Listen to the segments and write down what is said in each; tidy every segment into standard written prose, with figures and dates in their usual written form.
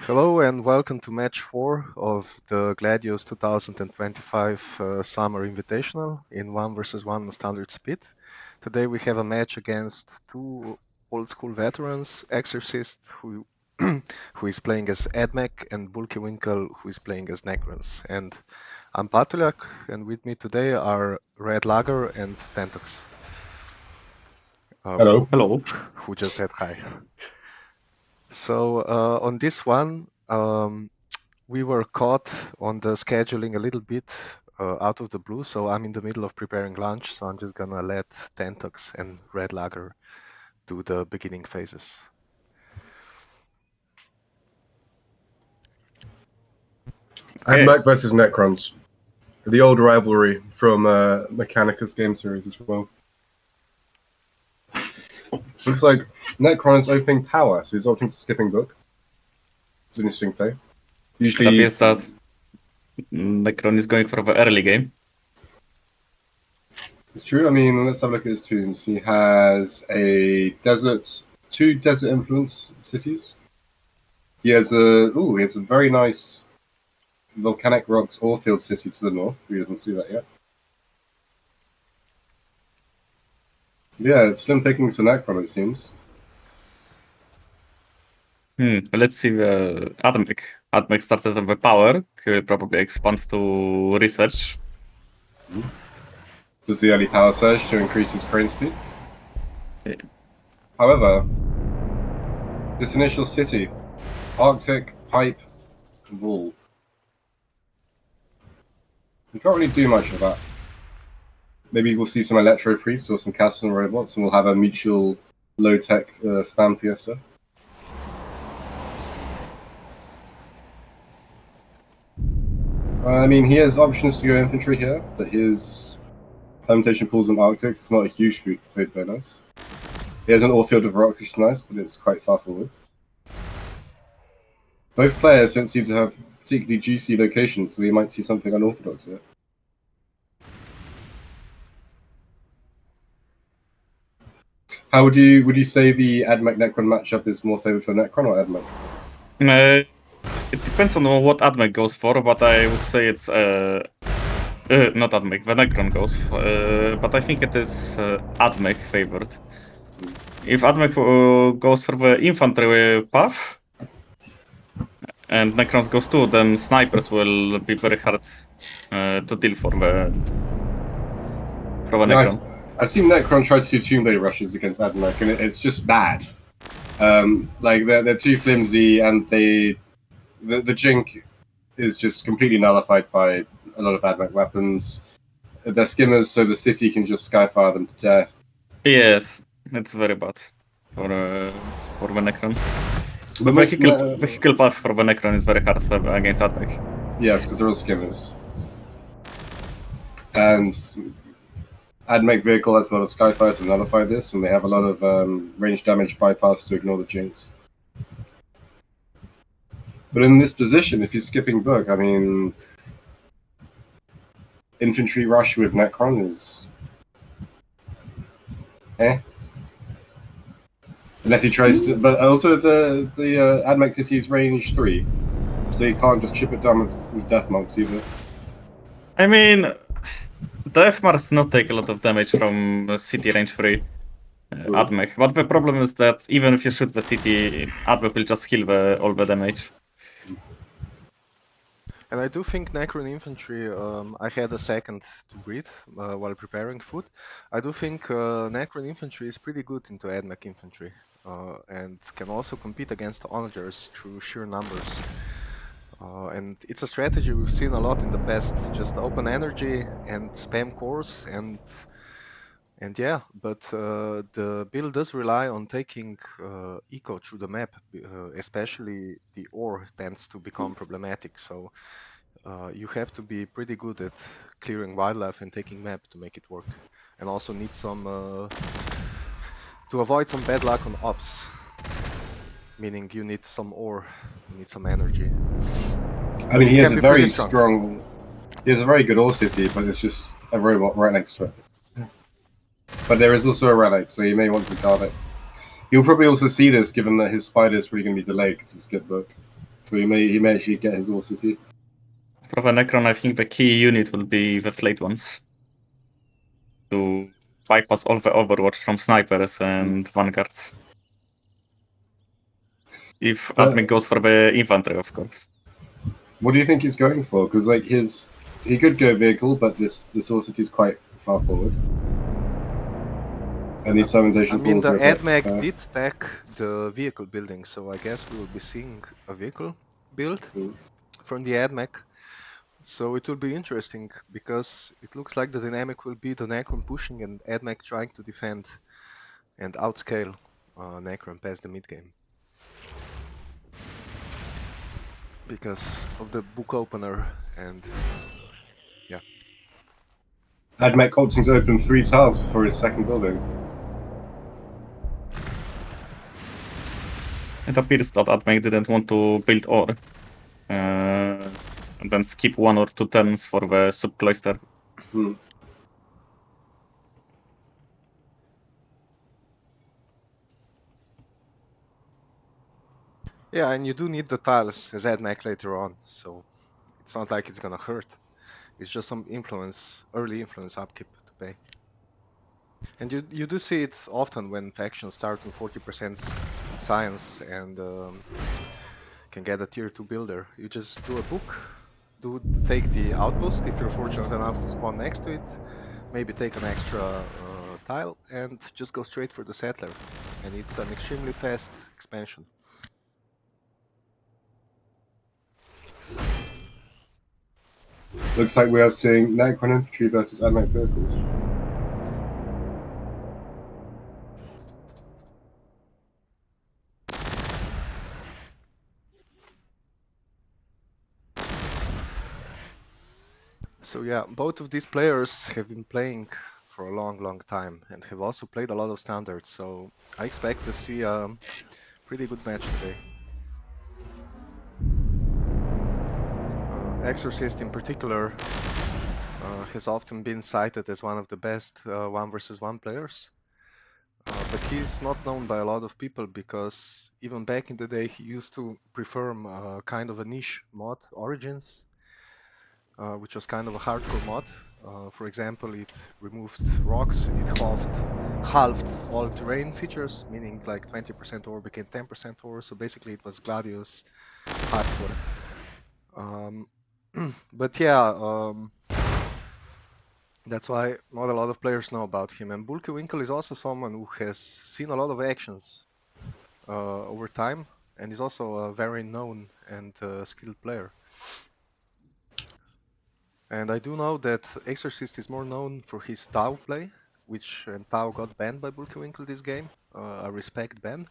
Hello and welcome to match 4 of the Gladius 2025 Summer Invitational in 1 versus 1 standard speed. Today we have a match against two old school veterans, Exarsist who who is playing as Admech and BulkiVinkl who is playing as Necrons. And I'm Patuljak, and with me today are Red Lagger and Thentox. Hello. Hello. Who just said hi. So on this one, we were caught on the scheduling a little bit out of the blue, so I'm in the middle of preparing lunch, so I'm just gonna let Thentox and Red Lagger do the beginning phases. Okay. Admech versus Necrons. The old rivalry from Mechanicus game series as well. Looks like Necron is opening power, so he's opting to skipping book. It's an interesting play. It Usually, appears that Necron is going for the early game. it's true. I mean, let's have a look at his tombs. He has two desert influence cities. He has a very nice volcanic rocks Orfield city to the north. He doesn't see that yet. Yeah, it's slim pickings for Necron, it seems. Let's see Admech. Admech started on the power. He will probably expand to research. Does the early power surge to increase his crane speed? Yeah. However, this initial city, Arctic, Pipe, Wool. We can't really do much of that. Maybe we'll see some Electro Priests or some castles and robots, and we'll have a mutual low-tech spam fiesta. I mean, he has options to go infantry here, but his permutation pools in Arctic is not a huge food bonus. He has an Orfield of rocks, which is nice, but it's quite far forward. Both players don't seem to have particularly juicy locations, so we might see something unorthodox here. How would you say the Admech Necron matchup is more favored for Necron or Admech? It depends on what Admech goes for, but I would say it's not Admech, the Necron goes. But I think it is Admech favored. If Admech goes for the infantry path and Necrons goes too, then snipers will be very hard to deal for the Necron. I've seen Necron try to do Tomb Blade rushes against Admech, and it's just bad. Like they're too flimsy, and the Jink is just completely nullified by a lot of Admech weapons. They're skimmers, so the city can just skyfire them to death. Yes, it's very bad for the Necron. The vehicle path for the Necron is very hard against Admech. Yes, because they're all skimmers. And Admech vehicle has a lot of skyfires to nullify this, and they have a lot of range damage bypass to ignore the jinx. But in this position, if you're skipping book, I mean, infantry rush with Necron is unless he tries to. But also the Admech city is range 3, so you can't just chip it down with death marks either. I mean, death marks not take a lot of damage from city range 3 Admech, but the problem is that even if you shoot the city, Admech will just heal all the damage. And I do think Necron infantry, I had a second to breathe while preparing food. I do think Necron infantry is pretty good into Admech infantry and can also compete against onagers through sheer numbers. And it's a strategy we've seen a lot in the past, just open energy and spam cores and yeah, but the build does rely on taking eco through the map, especially the ore tends to become problematic, so you have to be pretty good at clearing wildlife and taking map to make it work, and also need some to avoid some bad luck on ops, meaning you need some ore, you need some energy. I mean, he has a very strong, he has a very good ore city, but it's just a robot right next to it. But there is also a relic, so you may want to guard it. You'll probably also see this, given that his spider is probably going to be delayed because it's skip book. So he may actually get his Orsity. For the Necron, I think the key unit will be the Flayed Ones. To bypass all the Overwatch from snipers and vanguards. If Admech goes for the infantry, of course. What do you think he's going for? Because like he could go vehicle, but this Orsity is quite far forward. And these summonation I mean, pools the are a bit, Admech did tech the vehicle building, so I guess we will be seeing a vehicle build from the Admech. So it will be interesting, because it looks like the dynamic will be the Necron pushing and Admech trying to defend and outscale Necron past the mid game. Because of the book opener and yeah. Admech opting to open 3 tiles before his second building. It appears that Admech didn't want to build ore. And then skip 1 or 2 turns for the sub-cloister. Yeah, and you do need the tiles as Admech later on, so it's not like it's gonna hurt. It's just some influence, early influence upkeep to pay. And you do see it often when factions start with 40% science and can get a tier 2 builder. You just do a book, take the outpost if you're fortunate enough to spawn next to it, maybe take an extra tile and just go straight for the settler. And it's an extremely fast expansion. Looks like we are seeing Necron infantry versus Admech vehicles. So yeah, both of these players have been playing for a long time and have also played a lot of standards, so I expect to see a pretty good match today. Exarsist in particular has often been cited as one of the best 1 versus 1 players, but he's not known by a lot of people because even back in the day he used to perform kind of a niche mod, Origins, which was kind of a hardcore mod. For example, it removed rocks, it halved all terrain features, meaning like 20% ore became 10% ore, so basically it was Gladius hardcore. But yeah, that's why not a lot of players know about him. And BulkiVinkl is also someone who has seen a lot of actions over time, and is also a very known and skilled player. And I do know that Exarsist is more known for his Tau play, which Tau got banned by BulkiVinkl this game, a respect ban.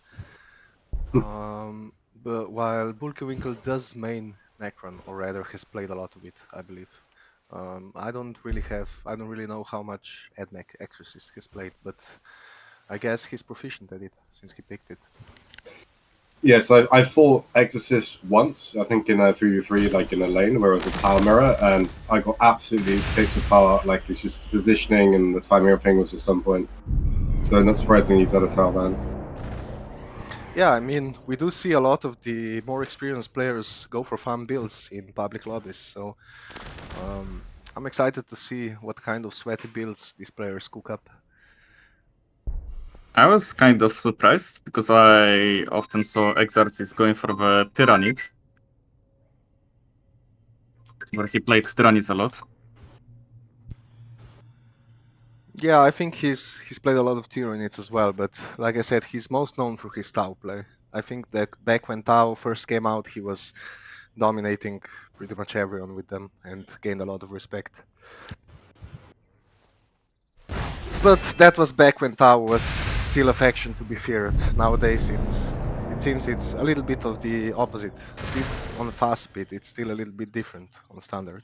But while BulkiVinkl does main Necron, or rather has played a lot of it, I believe. I don't really know how much Admech Exarsist has played, but I guess he's proficient at it since he picked it. Yes, I fought Exorcist once, I think in a 3v3, like in a lane where it was a tile mirror, and I got absolutely picked apart. Like, it's just the positioning and the timing of everything was just on point. So not surprising he's had a tile ban. Yeah, I mean, we do see a lot of the more experienced players go for fun builds in public lobbies, so I'm excited to see what kind of sweaty builds these players cook up. I was kind of surprised because I often saw Exarsist going for the Tyranid, where he played Tyranids a lot. Yeah, I think he's played a lot of Tyranids as well, but like I said, he's most known for his Tau play. I think that back when Tau first came out, he was dominating pretty much everyone with them and gained a lot of respect. But that was back when Tau was still a faction to be feared. Nowadays it seems it's a little bit of the opposite. At least on the fast speed, it's still a little bit different on standard.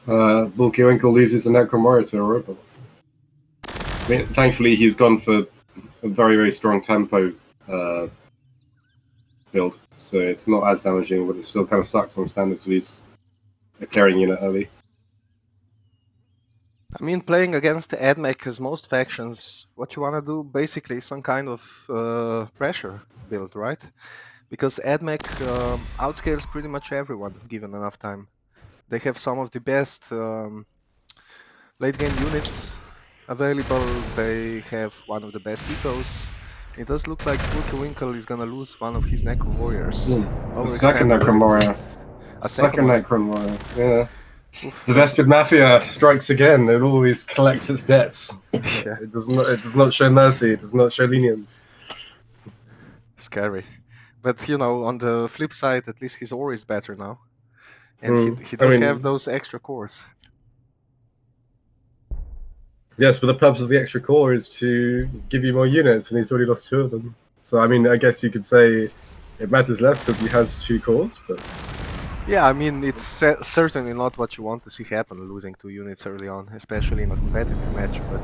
BulkiVinkl loses a Necromora to a Robo. I mean, thankfully he's gone for a very strong tempo build, so it's not as damaging, but it still kind of sucks on standard to lose a clearing unit early. I mean, playing against Admech as most factions, what you want to do basically is some kind of pressure build, right? because Admech outscales pretty much everyone given enough time. They have some of the best late game units available. They have one of the best ecos. It does look like BulkiVinkl is gonna lose one of his Necron warriors. The second Overextended a Necron little warrior. bit. A Second one. Necron warrior. Yeah. Oof. The Vested Mafia strikes again. It always collects its debts. Yeah. It does not show mercy. It does not show lenience. Scary. But you know, on the flip side, at least his ore is better now. And he does have those extra cores. Yes, but the purpose of the extra core is to give you more units, and he's already lost 2 of them. So, I mean, I guess you could say it matters less because he has 2 cores, but... Yeah, I mean, it's certainly not what you want to see happen, losing 2 units early on, especially in a competitive match. But,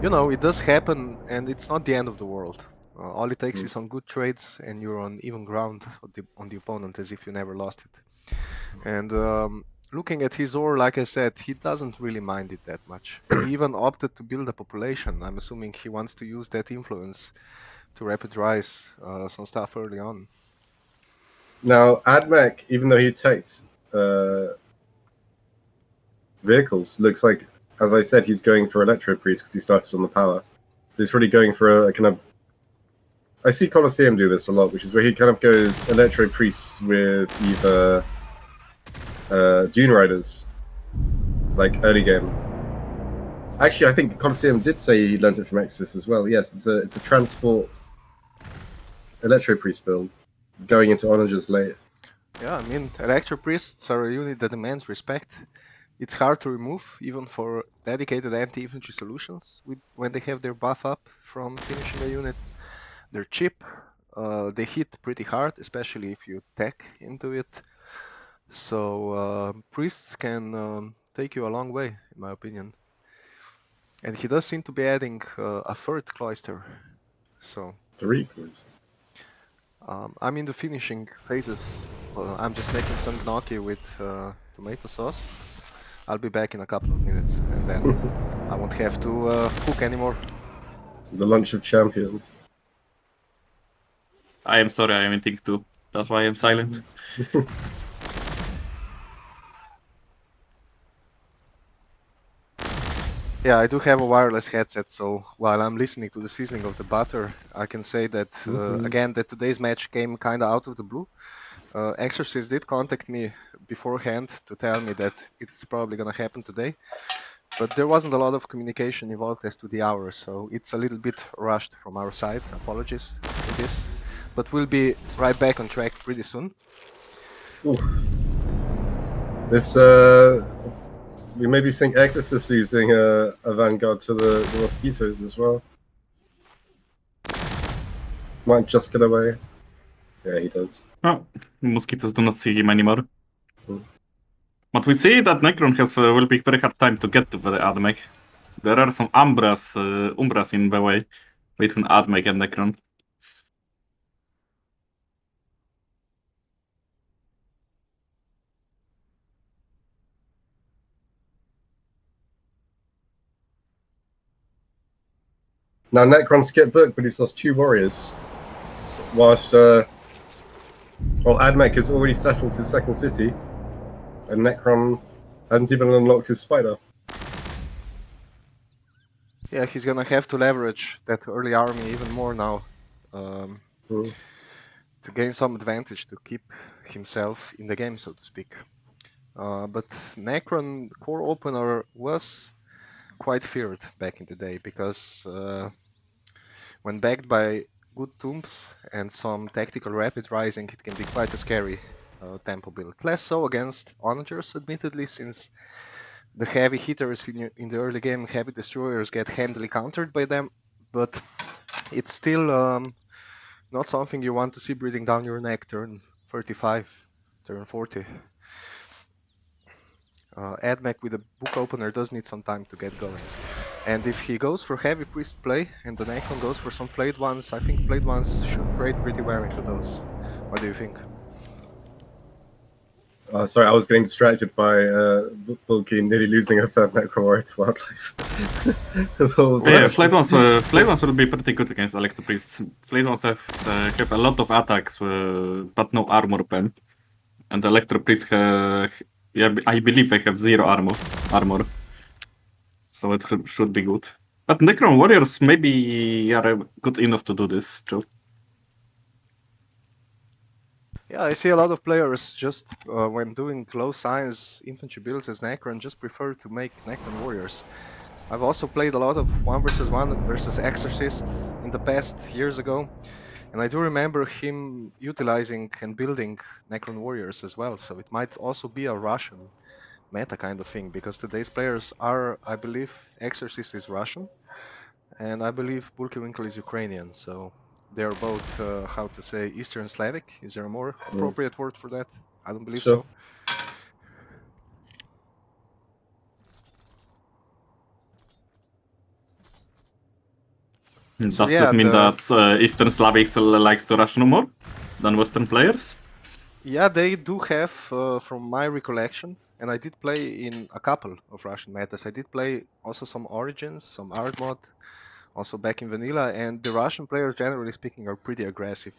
you know, it does happen, and it's not the end of the world. All it takes is some good trades, and you're on even ground on the opponent, as if you never lost it. And looking at his ore, like I said, he doesn't really mind it that much. He even opted to build a population. I'm assuming he wants to use that influence to rapid rise some stuff early on. Now, Admech, even though he takes vehicles, looks like, as I said, he's going for Electro Priest because he started on the power. So he's really going for a kind of... I see Colosseum do this a lot, which is where he kind of goes Electro Priests with either Dune Riders, like early game. Actually, I think Colosseum did say he learned it from Exarsist as well. Yes, it's a transport Electro Priest build, going into Onagers late. Yeah, I mean, Electro Priests are a unit that demands respect. It's hard to remove, even for dedicated anti-infantry solutions, when they have their buff up from finishing a unit. They're cheap, they hit pretty hard, especially if you tech into it. So priests can take you a long way, in my opinion. And he does seem to be adding a 3rd cloister. So 3 cloisters. I'm in the finishing phases. I'm just making some gnocchi with tomato sauce. I'll be back in a couple of minutes, and then I won't have to cook anymore. The lunch of champions. I am sorry, I am eating too. That's why I'm silent. Yeah, I do have a wireless headset, so while I'm listening to the sizzling of the butter, I can say that, again, that today's match came kind of out of the blue. Exarsist did contact me beforehand to tell me that it's probably going to happen today, but there wasn't a lot of communication involved as to the hour, so it's a little bit rushed from our side. Apologies for this, but we'll be right back on track pretty soon. Oof. This, we may be seeing Exarsist using a Vanguard to the Mosquitoes as well. Might just get away. Yeah, he does. Oh, mosquitoes do not see him anymore. But we see that Necron will be very hard time to get to the Admech. There are some Umbras in the way between Admech and Necron. Now Necron skipped book, but he's lost 2 warriors. Whilst Admech has already settled his 2nd city, and Necron hasn't even unlocked his spider. Yeah, he's gonna have to leverage that early army even more now to gain some advantage to keep himself in the game, so to speak. But Necron core opener was quite feared back in the day because when backed by good tombs and some tactical rapid rising, it can be quite a scary tempo build. Less so against onagers, admittedly, since the heavy hitters in the early game, heavy destroyers, get handily countered by them, but it's still not something you want to see breathing down your neck turn 35, turn 40. Admech with a book opener does need some time to get going. And if he goes for heavy priest play and the Necron goes for some flayed ones, I think flayed ones should trade pretty well into those. What do you think? Sorry, I was getting distracted by Bulky nearly losing a third Necron warrior to wildlife. What was Yeah, that? Flayed ones would be pretty good against Electro Priests. Flayed ones have a lot of attacks, but no armor pen. And the Electro Priests yeah, I believe they have 0 armor. So it should be good. But Necron Warriors maybe are good enough to do this, Joe. Yeah, I see a lot of players just when doing low science infantry builds as Necron just prefer to make Necron warriors. I've also played a lot of 1v1 versus Exarsist in the past years ago, and I do remember him utilizing and building Necron warriors as well. So it might also be a Russian meta kind of thing, because today's players are, I believe, Exarsist is Russian, and I believe BulkiVinkl is Ukrainian. So they are both, how to say, Eastern Slavic. Is there a more appropriate word for that? I don't believe Sure. so. Does So, yeah, this mean that Eastern Slavics likes to Russian more than Western players? Yeah, they do have, from my recollection, and I did play in a couple of Russian metas. I did play also some Origins, some Art mod, also back in Vanilla, and the Russian players, generally speaking, are pretty aggressive.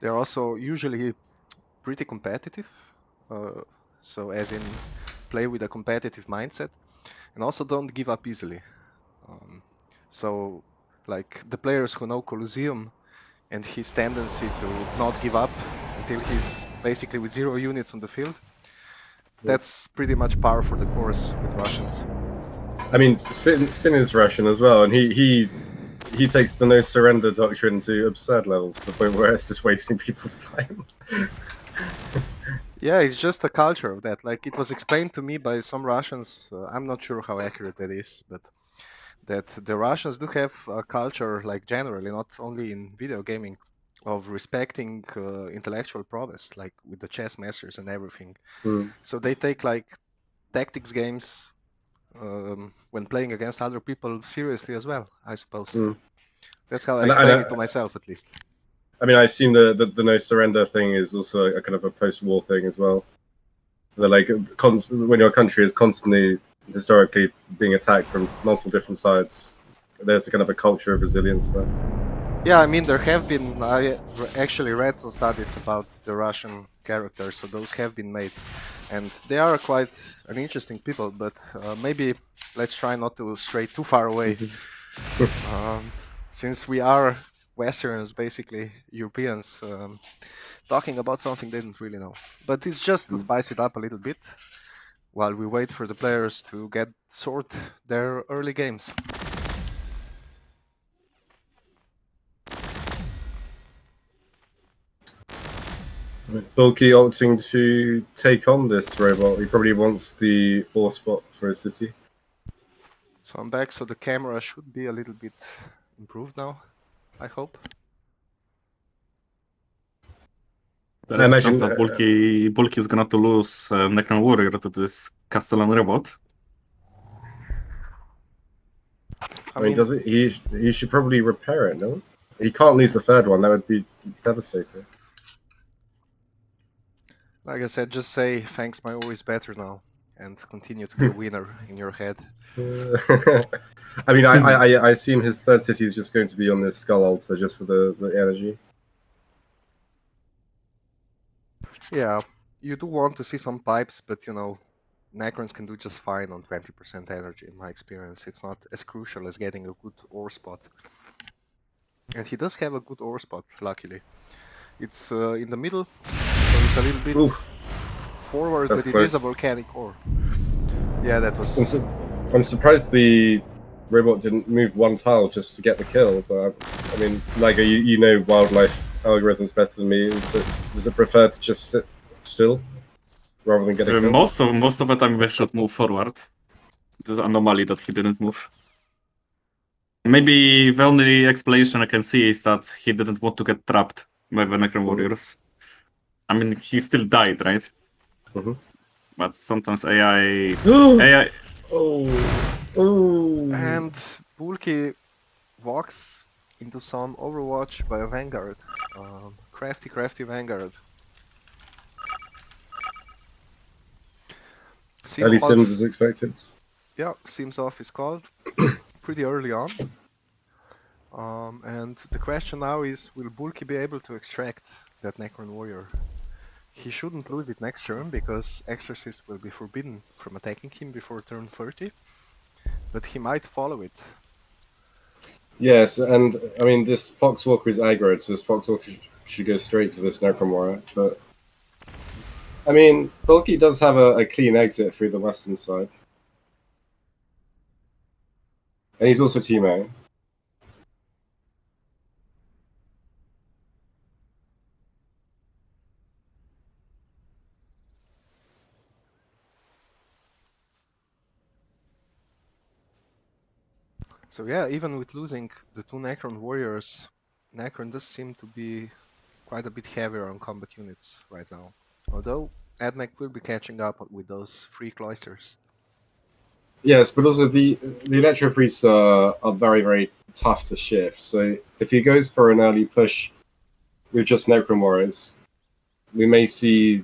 They're also usually pretty competitive, so as in play with a competitive mindset, and also don't give up easily. So, like the players who know Colosseum and his tendency to not give up until he's basically with 0 units on the field, that's pretty much par for the course with Russians. I mean, Sin is Russian as well, and he takes the no surrender doctrine to absurd levels, to the point where it's just wasting people's time. Yeah, it's just a culture of that. Like, it was explained to me by some Russians, I'm not sure how accurate that is, but that the Russians do have a culture, like generally, not only in video gaming, of respecting intellectual prowess, like with the chess masters and everything. So they take like tactics games when playing against other people seriously as well, I suppose. That's how I explain it to myself, at least. I mean, I assume the no surrender thing is also a kind of a post-war thing as well. That like when your country is constantly historically being attacked from multiple different sides, there's a kind of a culture of resilience there. Yeah, I mean, there have been, I actually read some studies about the Russian characters, so those have been made, and they are quite an interesting people, but maybe let's try not to stray too far away. Since we are Westerners, basically Europeans, talking about something they don't really know. But it's just to spice it up a little bit while we wait for the players to sort their early games. Bulky opting to take on this robot. He probably wants the ore spot for his city. So I'm back, so the camera should be a little bit improved now, I hope. There is a chance that Bulky is gonna to lose Necron Warrior to this Castellan robot. I mean, does it? He should probably repair it, no? He can't lose the third one. That would be devastating. Like I said, just say thanks, my ore is better now, and continue to be a winner in your head. I mean, I assume his third city is just going to be on this skull altar just for the energy. Yeah, you do want to see some pipes, but you know, Necrons can do just fine on 20% energy, in my experience. It's not as crucial as getting a good ore spot. And he does have a good ore spot, luckily. It's in the middle, so it's a little bit forward, but it is a volcanic ore. Yeah, that was... I'm surprised the robot didn't move one tile just to get the kill, but I mean, like, you know wildlife algorithms better than me. Does it prefer to just sit still rather than get a kill? Most of the time they should move forward. It is an anomaly that he didn't move. Maybe the only explanation I can see is that he didn't want to get trapped by the Necron Warriors. I mean, he still died, right? But sometimes AI... AI... And Bulky walks into some Overwatch by a Vanguard. Crafty Vanguard. Early Sims is expected. Yeah, Sims off is called pretty early on. And the question now is, will Bulky be able to extract that Necron warrior? He shouldn't lose it next turn because Exarsist will be forbidden from attacking him before turn 30, but he might follow it. Yes, and I mean this Poxwalker is aggroed, so this Poxwalker should go straight to this Necron warrior. But I mean, Bulky does have a clean exit through the western side, and he's also team A. So yeah, even with losing the two Necron warriors, Necron does seem to be quite a bit heavier on combat units right now. Although Admech will be catching up with those 3 cloisters. Yes, but also the Electro Priests are very, very tough to shift. So if he goes for an early push with just Necron warriors, we may see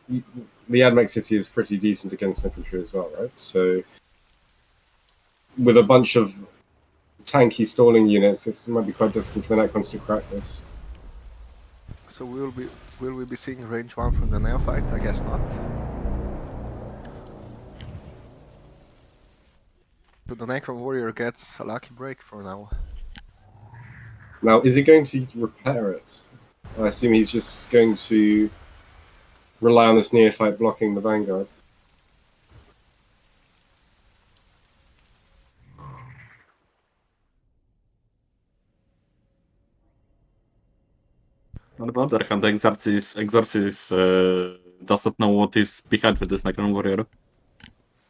the Admech city is pretty decent against infantry as well, right? So with a bunch of tanky stalling units, it might be quite difficult for the Necrons to crack this. So will we be seeing range 1 from the Neophyte? I guess not. But the Necron warrior gets a lucky break for now. Now, is he going to repair it? I assume he's just going to rely on this neophyte blocking the Vanguard. On the other hand, Exarsist does not know what is behind with this Necron warrior.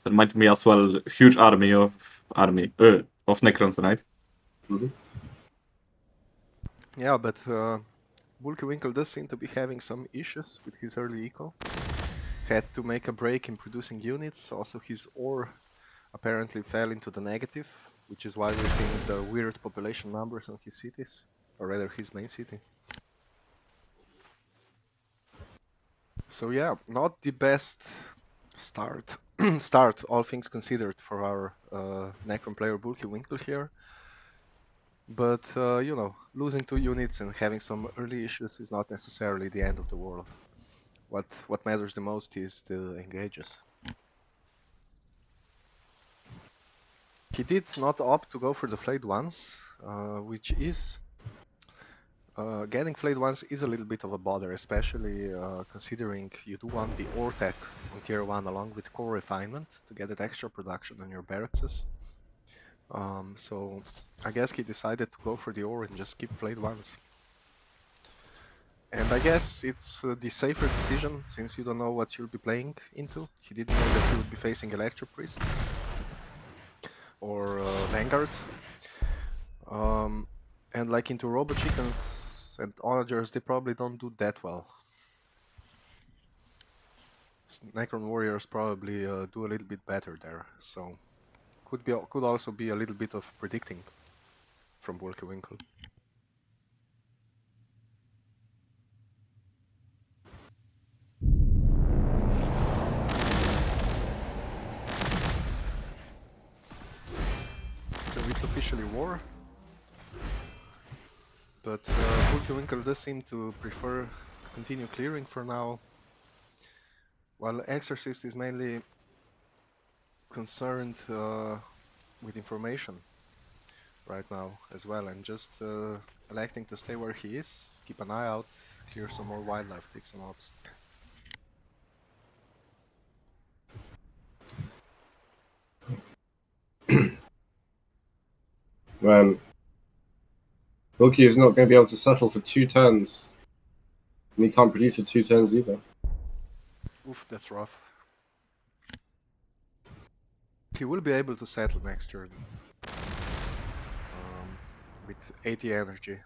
There might be as well a huge army of Necrons, right? Mm-hmm. Yeah, but BulkiVinkl does seem to be having some issues with his early eco. Had to make a break in producing units. Also, his ore apparently fell into the negative, which is why we're seeing the weird population numbers on his cities, or rather his main city. So yeah, not the best start, all things considered, for our Necron player BulkiVinkl here. But you know, losing 2 units and having some early issues is not necessarily the end of the world. What matters the most is the engages. He did not opt to go for the flayed ones, which is getting flayed ones is a little bit of a bother, especially considering you do want the ore tech on tier 1 along with core refinement to get that extra production on your barracks. So I guess he decided to go for the ore and just keep flayed ones. And I guess it's the safer decision, since you don't know what you'll be playing into. He didn't know that he would be facing Electro Priests or Vanguards. And like into Robo Chickens and Onagers, they probably don't do that well. Necron Warriors probably do a little bit better there, so could also be a little bit of predicting from BulkiVinkl. So it's officially war, but BulkiVinkl does seem to prefer to continue clearing for now, while Exarsist is mainly concerned with information right now as well, and just electing to stay where he is, keep an eye out, clear some more wildlife, take some ops. Man, Bulky is not going to be able to settle for 2 turns. And he can't produce for 2 turns either. Oof, that's rough. He will be able to settle next turn with 80 energy.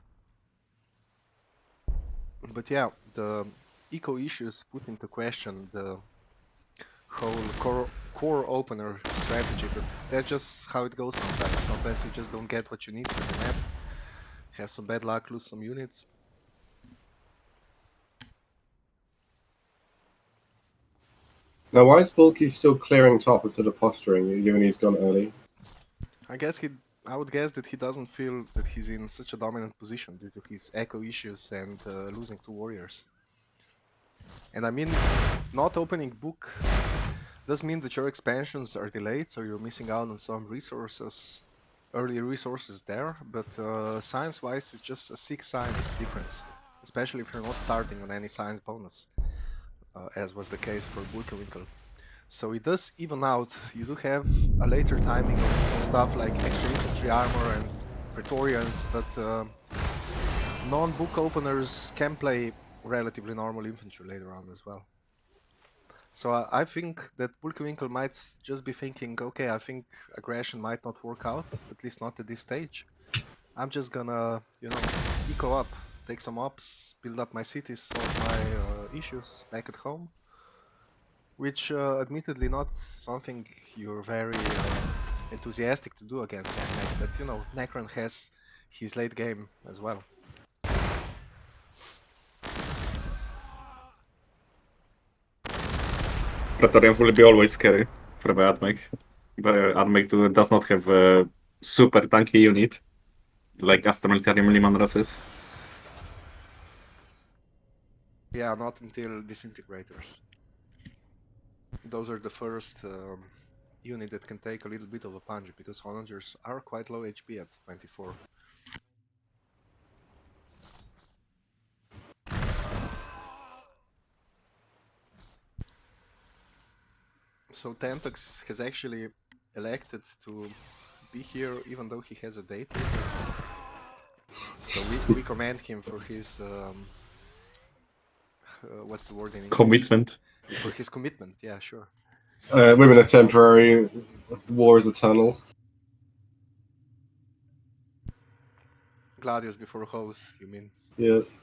But yeah, the eco issues put into question the whole core opener strategy, but that's just how it goes sometimes. Sometimes you just don't get what you need for the map. Have some bad luck, lose some units. Now, why is Bulky still clearing top instead of posturing, given he's gone early? I would guess that he doesn't feel that he's in such a dominant position due to his echo issues and losing 2 warriors. And I mean, not opening book does mean that your expansions are delayed, so you're missing out on some resources, early resources there, but science-wise it's just a 6 science difference, especially if you're not starting on any science bonus, as was the case for BulkiVinkl. So it does even out. You do have a later timing on some stuff like extra infantry armor and Praetorians, but non-book openers can play relatively normal infantry later on as well. So I think that BulkiVinkl might just be thinking, okay, I think aggression might not work out, at least not at this stage. I'm just gonna, eco up, take some ops, build up my cities, sort my issues back at home. Which, admittedly, not something you're very enthusiastic to do against Admech, but Necron has his late game as well. Praetorians will be always scary for the Admech. The Admech does not have a super tanky unit like Astra Militarium Liman is. Yeah, not until Disintegrators. Those are the first unit that can take a little bit of a punch, because Honningers are quite low HP at 24. So Thentox has actually elected to be here even though he has a date. So we commend him for his what's the word in English? Commitment. For his commitment, yeah, sure. Women are temporary, the war is eternal. Gladius before hose, you mean? Yes.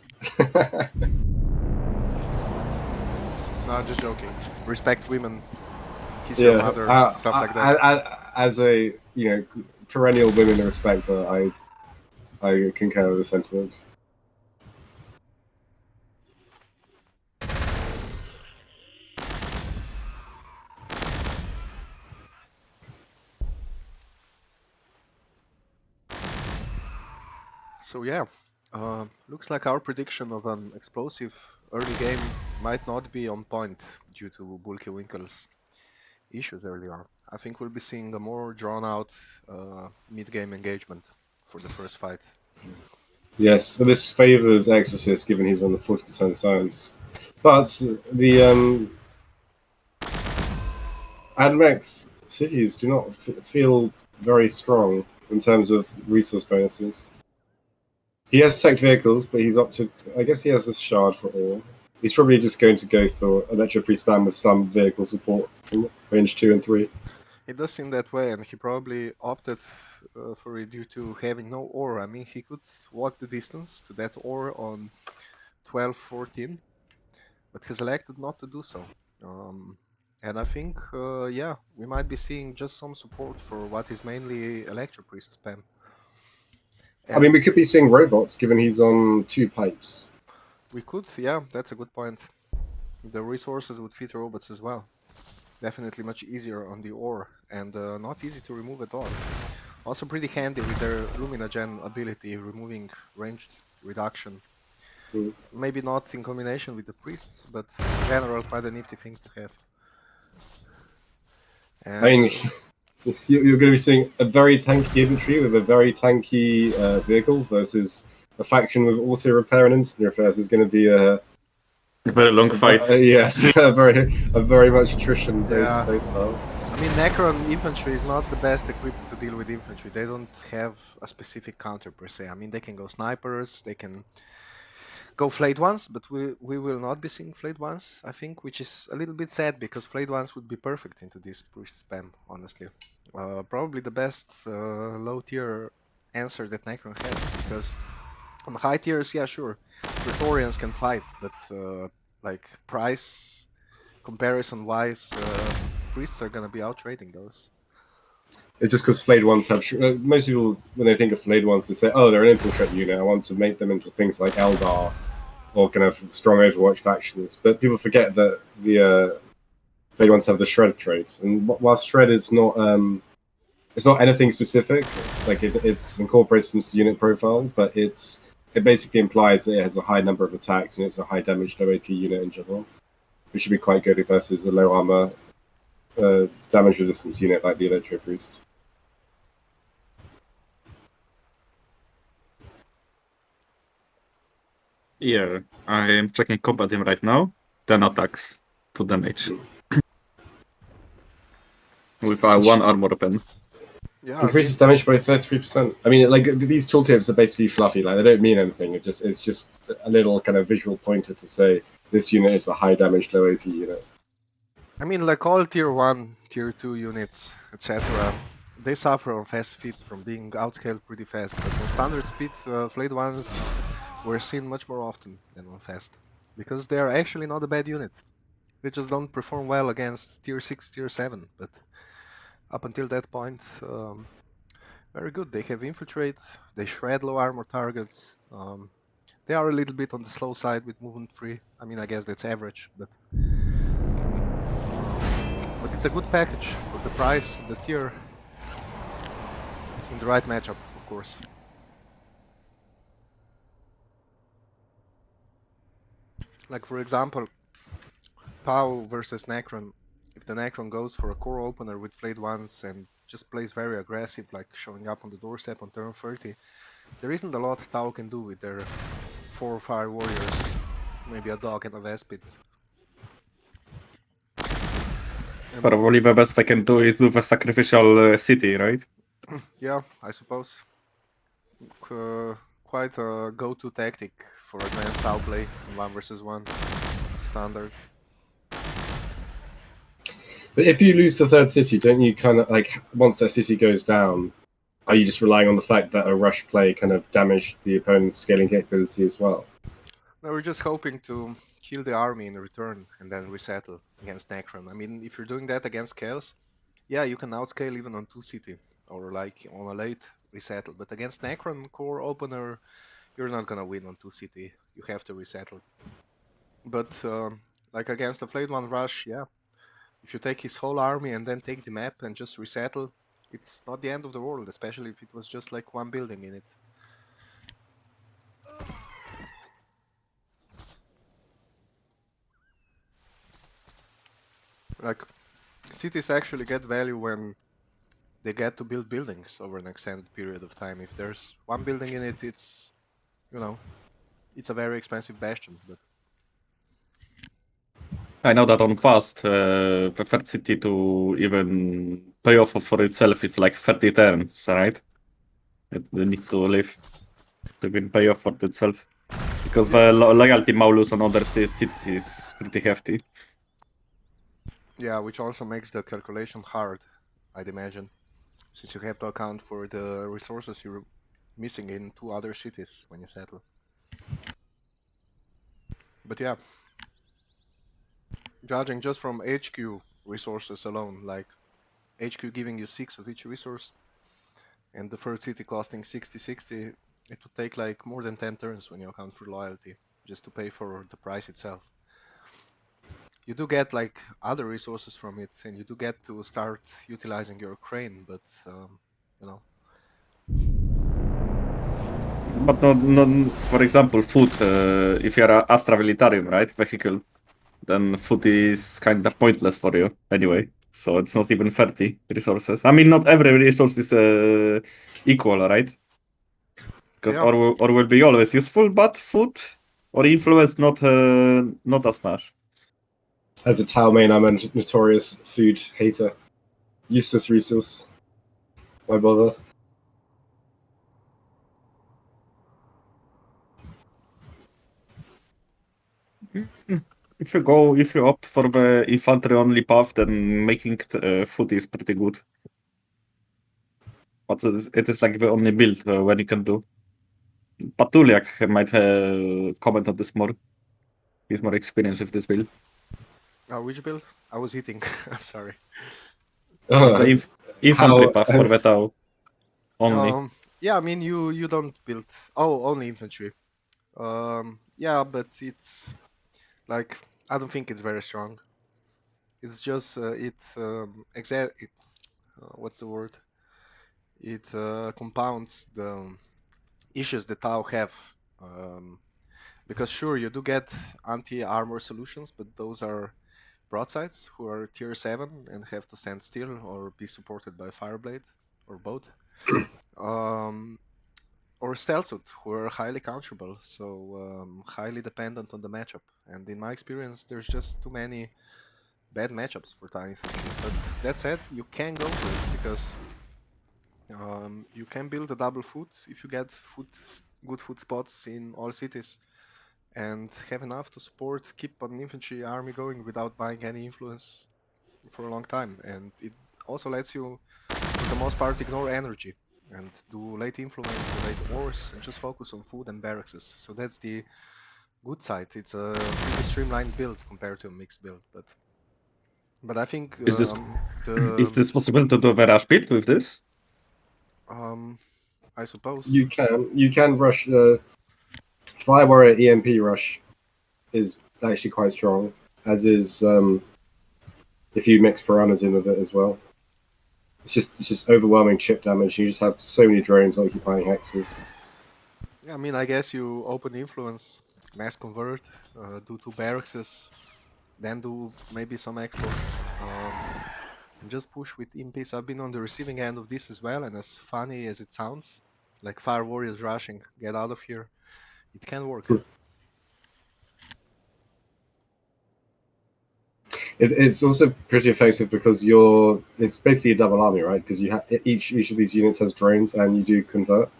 No, just joking. Respect women. He's your mother, stuff like that. As a perennial women respecter, I concur with the sentiment. So yeah, looks like our prediction of an explosive early game might not be on point due to BulkiVinkl's issues early on. I think we'll be seeing a more drawn-out mid-game engagement for the first fight. Yes, so this favors Exarsist given he's on the 40% science. But the Admech's cities do not feel very strong in terms of resource bonuses. He has tech vehicles, but he's opted. I guess he has this shard for all. He's probably just going to go for Electro Pre-Spam with some vehicle support from range 2 and 3. It does seem that way, and he probably opted for it due to having no ore. I mean, he could walk the distance to that ore on 12-14, but has elected not to do so. And I think, yeah, we might be seeing just some support for what is mainly Electro Priest spam. I mean, we could be seeing robots, given he's on 2 pipes. We could, yeah, that's a good point. The resources would fit robots as well. Definitely much easier on the ore, and not easy to remove at all. Also pretty handy with their Luminogen ability, removing ranged reduction. Maybe not in combination with the priests, but in general quite a nifty thing to have. And I mean, you're going to be seeing a very tanky infantry with a very tanky vehicle versus a faction with auto repair and instant repairs is going to be a very long fight. Yes, a very much attrition-based playstyle. I mean, Necron infantry is not the best equipped to deal with infantry. They don't have a specific counter per se. I mean, they can go snipers, they can go flayed ones, but we will not be seeing flayed ones, I think, which is a little bit sad because flayed ones would be perfect into this priest spam, honestly. Probably the best low-tier answer that Necron has, because on high tiers, yeah, sure, Praetorians can fight, but like price comparison-wise, priests are gonna be out-trading those. It's just because flayed ones have... most people, when they think of flayed ones, they say, oh, they're an infiltrate unit. I want to make them into things like Eldar or kind of strong Overwatch factions. But people forget that the Blade ones have the shred trait, and while shred is not it's not anything specific, like it's incorporated into the unit profile, but it basically implies that it has a high number of attacks and it's a high damage, low AP unit in general, which should be quite good versus a low armor damage resistance unit like the Electro Priest. Yeah, I am checking combat him right now. 10 attacks, 2 damage. With one armor pen. Yeah, Increases damage by 33%. I mean, like, these tooltips are basically fluffy. Like, they don't mean anything. It's just a little kind of visual pointer to say this unit is a high damage, low AP unit. I mean, like all tier 1, tier 2 units, etc., they suffer on fast speed from being outscaled pretty fast. But on standard speed, flayed ones were seen much more often than on fast. Because they are actually not a bad unit. They just don't perform well against tier 6, tier 7. But up until that point, very good. They have infiltrate, they shred low armor targets. They are a little bit on the slow side with movement free. I mean, I guess that's average, but it's a good package for the price, the tier, in the right matchup, of course. Like, for example, Tau versus Necron. If the Necron goes for a core opener with flayed ones and just plays very aggressive, like showing up on the doorstep on turn 30, there isn't a lot Tau can do with their 4 or 5 warriors, maybe a dog and a Vespid. Probably the best I can do is do the sacrificial city, right? Yeah, I suppose. Quite a go-to tactic for advanced outplay in 1 versus 1 standard. But if you lose the third city, don't you kind of, like, once that city goes down, are you just relying on the fact that a rush play kind of damaged the opponent's scaling capability as well? No, we're just hoping to kill the army in return and then resettle against Necron. I mean, if you're doing that against Chaos, yeah, you can outscale even on 2 city or like on a late resettle. But against Necron core opener, you're not gonna win on 2 city. You have to resettle. But like against the Flayed One Rush, yeah, if you take his whole army and then take the map and just resettle, it's not the end of the world, especially if it was just like one building in it. Like, cities actually get value when they get to build buildings over an extended period of time. If there's one building in it, it's, you know, it's a very expensive bastion, but I know that on fast, the third city to even pay off for itself is like 30 turns, right? It needs to live to even pay off for itself. Because the loyalty Maulus on other cities is pretty hefty. yeah, which also makes the calculation hard, I'd imagine, since you have to account for the resources you're missing in 2 other cities when you settle. But yeah, judging just from HQ resources alone, like HQ giving you 6 of each resource, and the third city costing 60-60, it would take like more than 10 turns when you account for loyalty, just to pay for the price itself. You do get like other resources from it, and you do get to start utilizing your crane, but you know. But not for example, food. If you're an Astra Militarium, right, vehicle, then food is kind of pointless for you anyway. So it's not even 30 resources. I mean, not every resource is equal, right? Because Yeah. or will be always useful, but food or influence not as much. As a Tau main, I'm a notorious food hater. Useless resource. Why bother? If you opt for the infantry only path, then making food is pretty good. But it is like the only build when you can do. Patuljak might comment on this more. He's more experienced with this build. Which build? I was eating. Sorry. The infantry path for Vetao only. Yeah, I mean you don't build. Oh, only infantry. Yeah, but it's like I don't think it's very strong. It's just what's the word? It compounds the issues that Tau have. Because sure, you do get anti-armor solutions, but those are broadsides who are tier 7 and have to stand still or be supported by Fireblade or both. Or Stealthsuit, who are highly counterable, so highly dependent on the matchup. And in my experience, there's just too many bad matchups for Tau Infantry. But that said, you can go for it because you can build a double foot if you get good foot spots in all cities and have enough to keep an infantry army going without buying any influence for a long time. And it also lets you, for the most part, ignore energy and do late influence, do late wars, and just focus on food and barracks. So that's the good side. It's a pretty streamlined build compared to a mixed build, but I think Is this possible to do a rush build with this? I suppose you can rush. Fire Warrior EMP rush is actually quite strong, as is if you mix piranhas in with it as well. It's just overwhelming chip damage. You just have so many drones occupying hexes. Yeah, I mean, I guess you open influence, mass convert, do 2 barracks, then do maybe some expos, and just push with imps. I've been on the receiving end of this as well, and as funny as it sounds, like Fire Warriors rushing, get out of here, it can work. It's also pretty effective because it's basically a double army, right? Because you have each of these units has drones, and you do convert.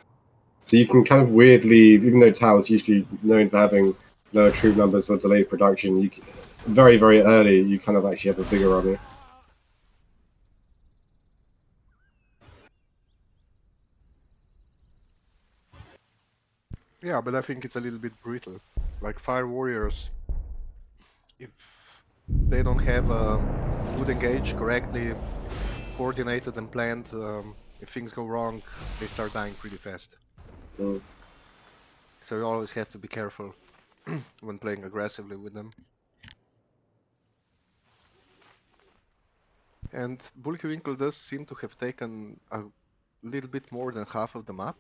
So you can kind of weirdly, even though Tau is usually known for having lower troop numbers or delayed production, you very early you kind of actually have a bigger army. Yeah, but I think it's a little bit brutal. Like Fire Warriors, if they don't have a good engage correctly coordinated and planned, if things go wrong, they start dying pretty fast. Mm. So you always have to be careful when playing aggressively with them. And BulkiVinkl does seem to have taken a little bit more than half of the map,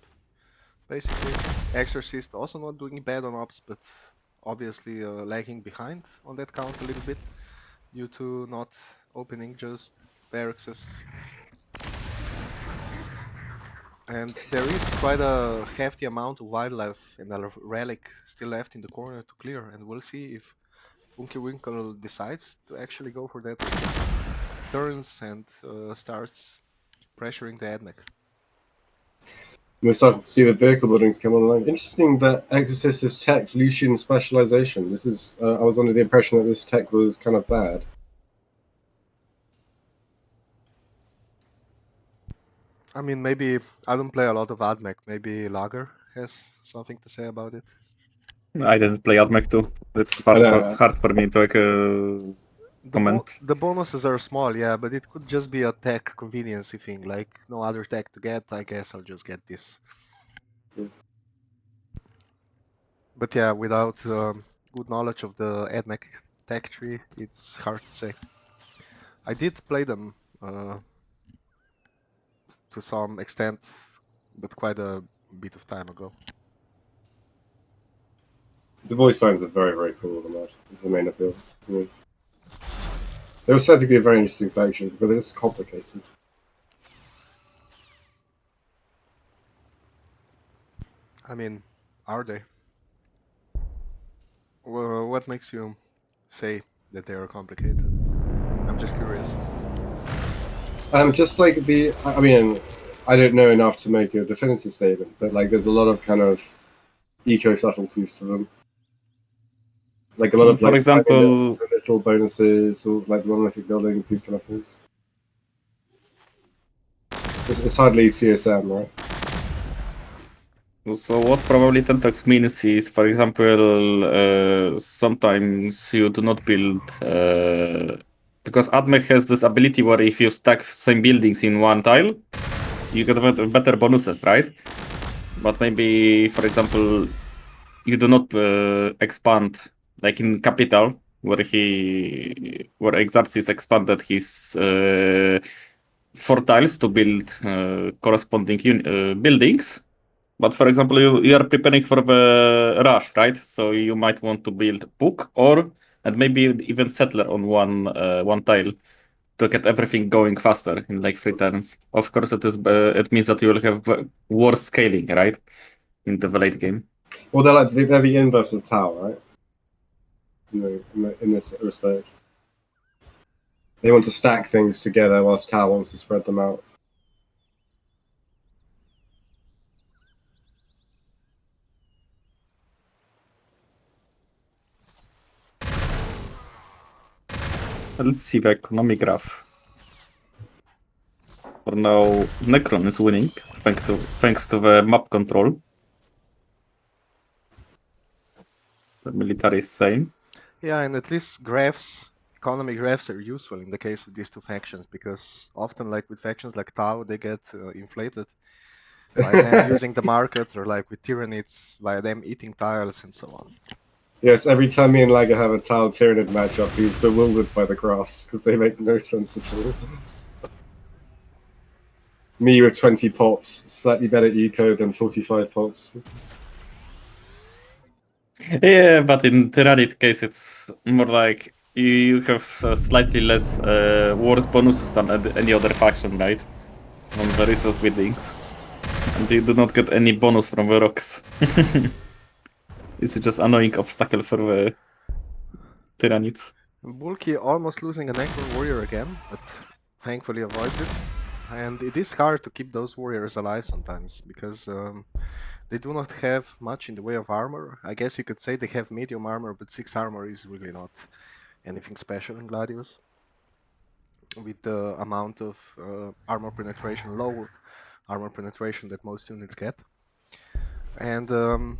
basically. Exarsist also not doing bad on ops, but obviously lagging behind on that count a little bit due to not opening just barracks. And there is quite a hefty amount of wildlife and a relic still left in the corner to clear, and we'll see if BulkiVinkl decides to actually go for that with his turns and starts pressuring the Admech. We're starting to see the vehicle buildings come online. Interesting that Exorcist has teched Lucian specialization. This is I was under the impression that this tech was kind of bad. I mean, maybe I don't play a lot of Admech. Maybe Lagger has something to say about it. I didn't play Admech too. It's hard for me to comment. The bonuses are small, yeah, but it could just be a tech conveniency thing. Like no other tech to get, I guess I'll just get this. But yeah, without good knowledge of the Admech tech tree, it's hard to say. I did play them to some extent, but quite a bit of time ago. The voice lines are very cool on that. This is the main appeal. I mean, they were said to be a very interesting faction, but it's complicated. I mean, are they? Well, what makes you say that they are complicated? I'm just curious. Just like I mean, I don't know enough to make a definitive statement, but like there's a lot of kind of eco subtleties to them. Like a lot of, for example, little bonuses or like monolithic buildings, these kind of things. It's hardly CSM, right? So what probably Thentox means is, for example, sometimes you do not build because Admech has this ability where if you stack same buildings in one tile, you get better bonuses, right? But maybe, for example, you do not expand like in Capital, where where Exarsist expanded his 4 tiles to build corresponding buildings. But for example, you are preparing for the rush, right? So you might want to build book and maybe even settler on one tile to get everything going faster in like 3 turns. Of course, it means that you will have worse scaling, right, in the late game. Well, they're the inverse of Tau, right? In this respect, they want to stack things together, whilst Tau wants to spread them out. Let's see the economy graph. For now, Necron is winning thanks to the map control. The military is same. Yeah, and at least economy graphs are useful in the case of these two factions, because often, like with factions like Tau, they get inflated by them using the market, or like with Tyranids, by them eating tiles and so on. Yes, every time me and Lagger have a Tau Tyranid matchup, he's bewildered by the graphs because they make no sense at all. Me with 20 pops, slightly better eco than 45 pops. Yeah, but in Tyranid case, it's more like you have slightly less wars bonuses than any other faction, right? On the resource buildings. And you do not get any bonus from the rocks. It's just annoying obstacle for the Tyranids. Bulky almost losing a Necron warrior again, but thankfully avoids it. And it is hard to keep those warriors alive sometimes, because they do not have much in the way of armor. I guess you could say they have medium armor, but 6 armor is really not anything special in Gladius. With the amount of armor penetration, low armor penetration that most units get. And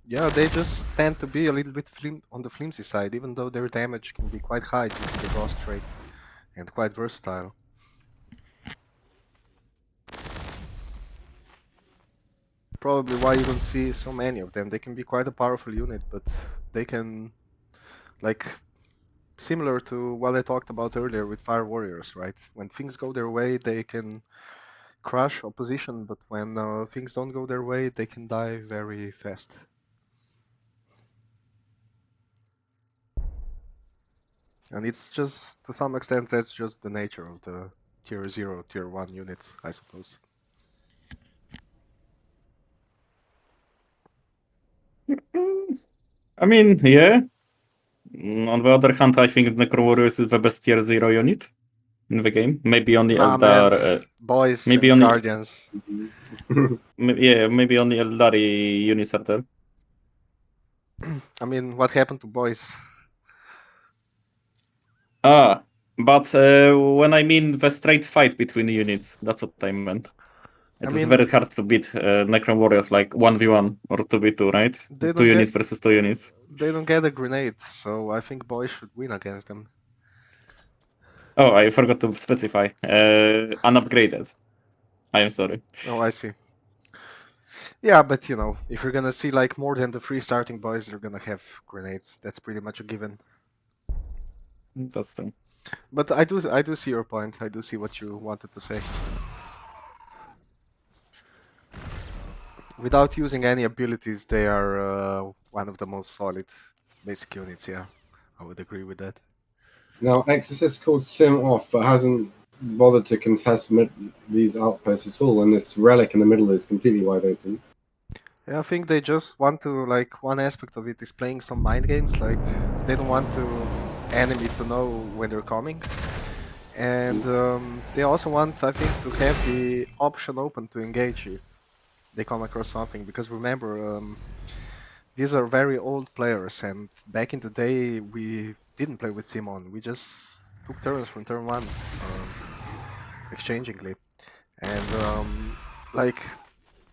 yeah, they just tend to be a little bit on the flimsy side, even though their damage can be quite high due to the Ghost trait and quite versatile. Probably why you don't see so many of them. They can be quite a powerful unit, but they can, like, similar to what I talked about earlier with Fire Warriors, right? When things go their way, they can crush opposition, but when things don't go their way, they can die very fast. And it's just, to some extent, that's just the nature of the tier 0, tier 1 units, I suppose. I mean, yeah. On the other hand, I think Necron Warriors is the best tier 0 unit in the game. Maybe only Eldar. Boys maybe and only Guardians. Yeah, maybe only Eldari units are there. I mean, what happened to boys? But when I mean the straight fight between units, that's what I meant. It is very hard to beat Necron Warriors like 1v1 or 2v2, right? 2 units versus 2 units. They don't get a grenade, so I think boys should win against them. Oh, I forgot to specify. Unupgraded. I am sorry. Oh, I see. Yeah, but you know, if you're gonna see like more than the 3 starting boys, they're gonna have grenades. That's pretty much a given. That's true. But I do see your point. I do see what you wanted to say. Without using any abilities, they are one of the most solid basic units, yeah. I would agree with that. Now, Exarsist called Sim off, but hasn't bothered to contest these outposts at all, and this relic in the middle is completely wide open. Yeah, I think they just want to, like, one aspect of it is playing some mind games, like, they don't want enemy to know when they're coming. And they also want, I think, to have the option open to engage if they come across something, because remember, these are very old players, and back in the day we didn't play with Simon, we just took turns from turn 1, exchangingly. And like,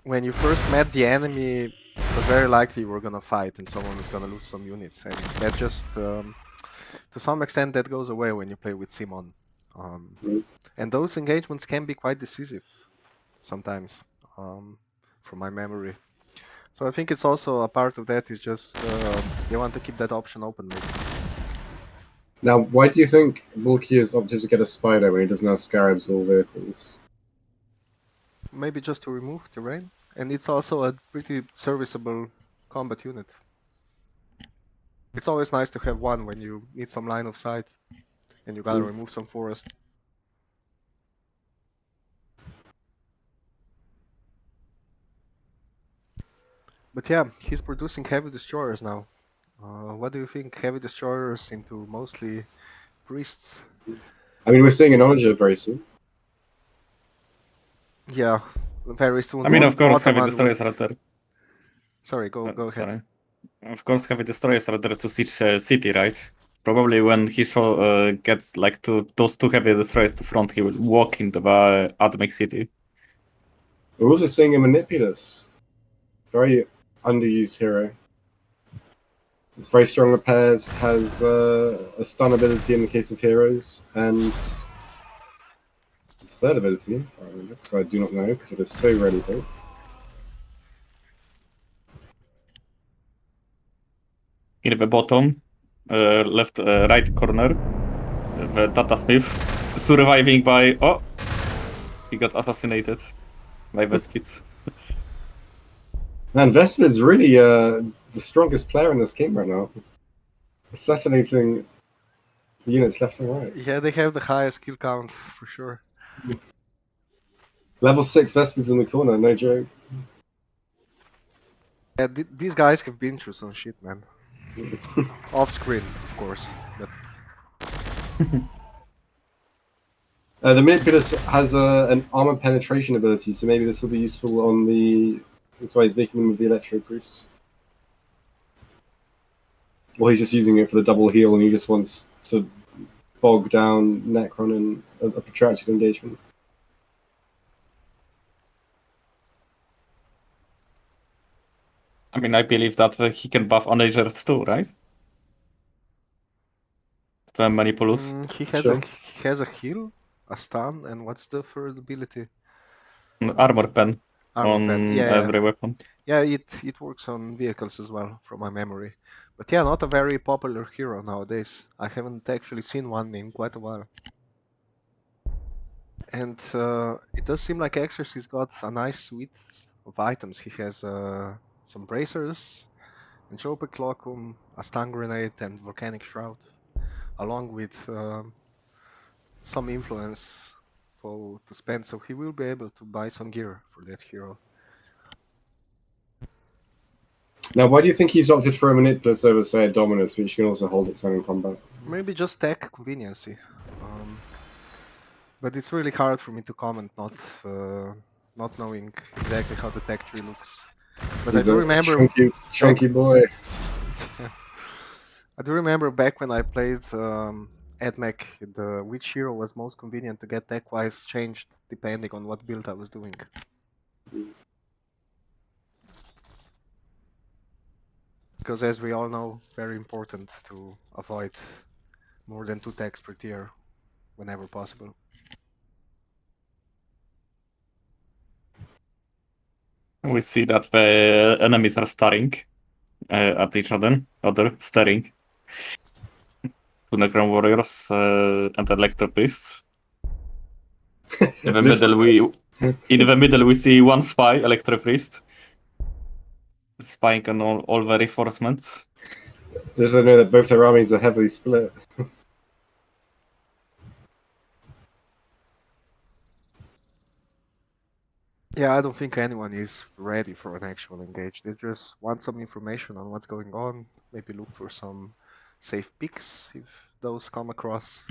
when you first met the enemy, it was very likely you were gonna fight and someone was gonna lose some units, and that just, to some extent, that goes away when you play with Simon. And those engagements can be quite decisive sometimes, from my memory. So I think it's also a part of that is just they want to keep that option open, maybe. Now, why do you think Bulky has opted to get a spider when he doesn't have scarabs or vehicles? Maybe just to remove terrain, and it's also a pretty serviceable combat unit. It's always nice to have one when you need some line of sight and you gotta remove some forest. But yeah, he's producing heavy destroyers now. What do you think? Heavy destroyers into mostly priests? I mean, we're seeing an Onager very soon. Yeah, very soon. I mean, of course, heavy Ottoman destroyers would- are there. Sorry, go ahead. Sorry. Of course, heavy destroyers are there to siege city, right? Probably when he gets like those two heavy destroyers to front, he will walk into the Admech city. We're also seeing a Manipulus. Very underused hero. It's very strong repairs, has a stun ability in the case of heroes, and its third ability, if I remember, because I do not know, because it is so rarely built. In the bottom, left, right corner, the Data Smith, surviving by... Oh! He got assassinated by Vespids. Man, Vespid's really the strongest player in this game right now. Assassinating the units left and right. Yeah, they have the highest kill count for sure. Level 6 Vespid's in the corner, no joke. Yeah, these guys have been through some shit, man. Off screen, of course. But The Manipulus has an armor penetration ability, so maybe this will be useful on the... That's why he's making them with the Electro Priest. Or he's just using it for the double heal and he just wants to bog down Necron in a protracted engagement. I mean, I believe that he can buff Onagers too, right? The Manipulus. he has Sure. he has a heal, a stun, and what's the third ability? Armor pen Armor on pen. Yeah, every weapon. yeah, it works on vehicles as well, from my memory. But yeah, not a very popular hero nowadays. I haven't actually seen one in quite a while. And it does seem like Exarsist got a nice suite of items. He has some bracers, Entropic Cloakum, a stun grenade, and Volcanic Shroud, along with some influence to spend. So he will be able to buy some gear for that hero. Now, why do you think he's opted for a Manipulus over, say, a Dominus, which can also hold its own in combat? Maybe just tech conveniency. But it's really hard for me to comment, not knowing exactly how the tech tree looks. But He's I do a remember. chunky boy. I do remember back when I played Admech, which hero was most convenient to get tech-wise changed depending on what build I was doing. Because as we all know, very important to avoid more than 2 techs per tier whenever possible. We see that the enemies are staring at each other, staring. Two Necron warriors and Electro Priests. In the middle we see one spy, Electro Priest, spying on all the reinforcements. Just to know that both their armies are heavily split. Yeah, I don't think anyone is ready for an actual engage. They just want some information on what's going on, maybe look for some safe picks if those come across.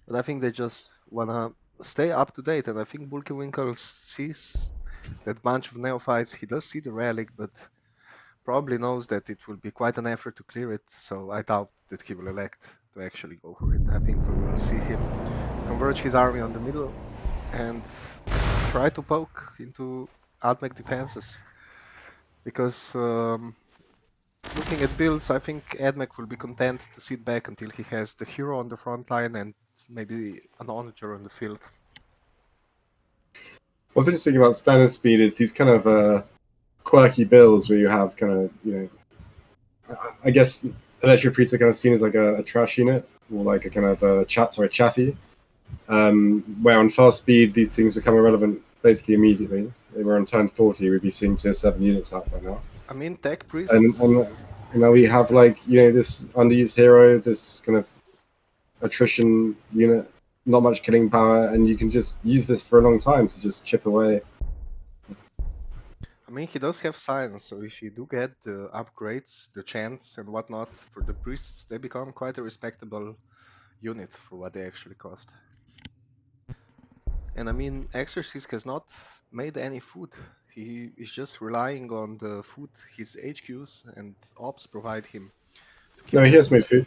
But I think they just wanna stay up to date, and I think BulkiVinkl sees that bunch of neophytes. He does see the relic, but probably knows that it will be quite an effort to clear it, so I doubt that he will elect to actually go for it. I think we will see him converge his army on the middle and try to poke into Admech defenses. Because looking at builds, I think Admech will be content to sit back until he has the hero on the front line and maybe an onager on the field. What's interesting about standard speed is these kind of quirky builds where you have kind of, I guess Electro Priests are kind of seen as like a trash unit. or like a kind of a chaffy, where on fast speed these things become irrelevant basically immediately. If we're on turn 40, we'd be seeing tier 7 units out by now. I mean, tech priests. And we have like this underused hero, this kind of attrition unit, not much killing power, and you can just use this for a long time to just chip away. I mean, he does have science, so if you do get the upgrades, the chants and whatnot for the priests, they become quite a respectable unit for what they actually cost. And I mean, Exarsist has not made any food. He is just relying on the food his HQs and ops provide him. No, he has made food.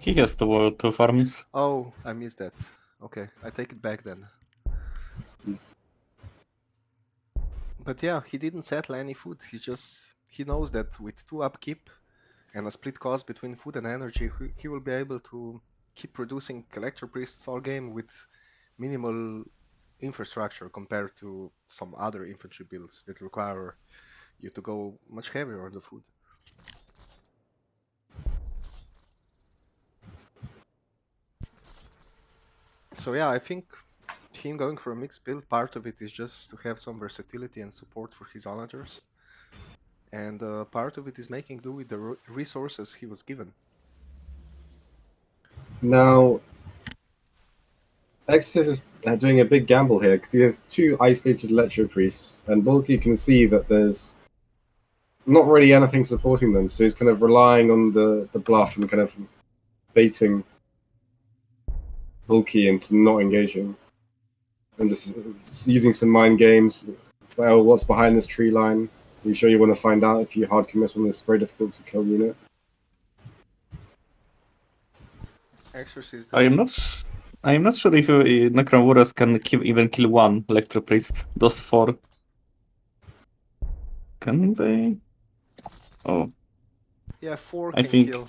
He has two farms. Oh, I missed that. Okay, I take it back then. But yeah, he didn't settle any food. He knows that with 2 upkeep and a split cost between food and energy, he will be able to keep producing Electro Priests all game with minimal infrastructure compared to some other infantry builds that require you to go much heavier on the food. So yeah, I think him going for a mixed build, part of it is just to have some versatility and support for his onagers. And part of it is making do with the resources he was given. Now, Exorcist is doing a big gamble here because he has 2 isolated Electro Priests, and Bulky can see that there's not really anything supporting them, so he's kind of relying on the bluff and kind of baiting Bulky into not engaging. And just using some mind games. It's like, oh, what's behind this tree line? Are you sure you want to find out if you hard commit on this very difficult to kill unit? Exorcist. I am not sure if Necron Warriors can even kill 1 Electro Priest. Those 4. Can they? Oh. Yeah, 4 I can think... kill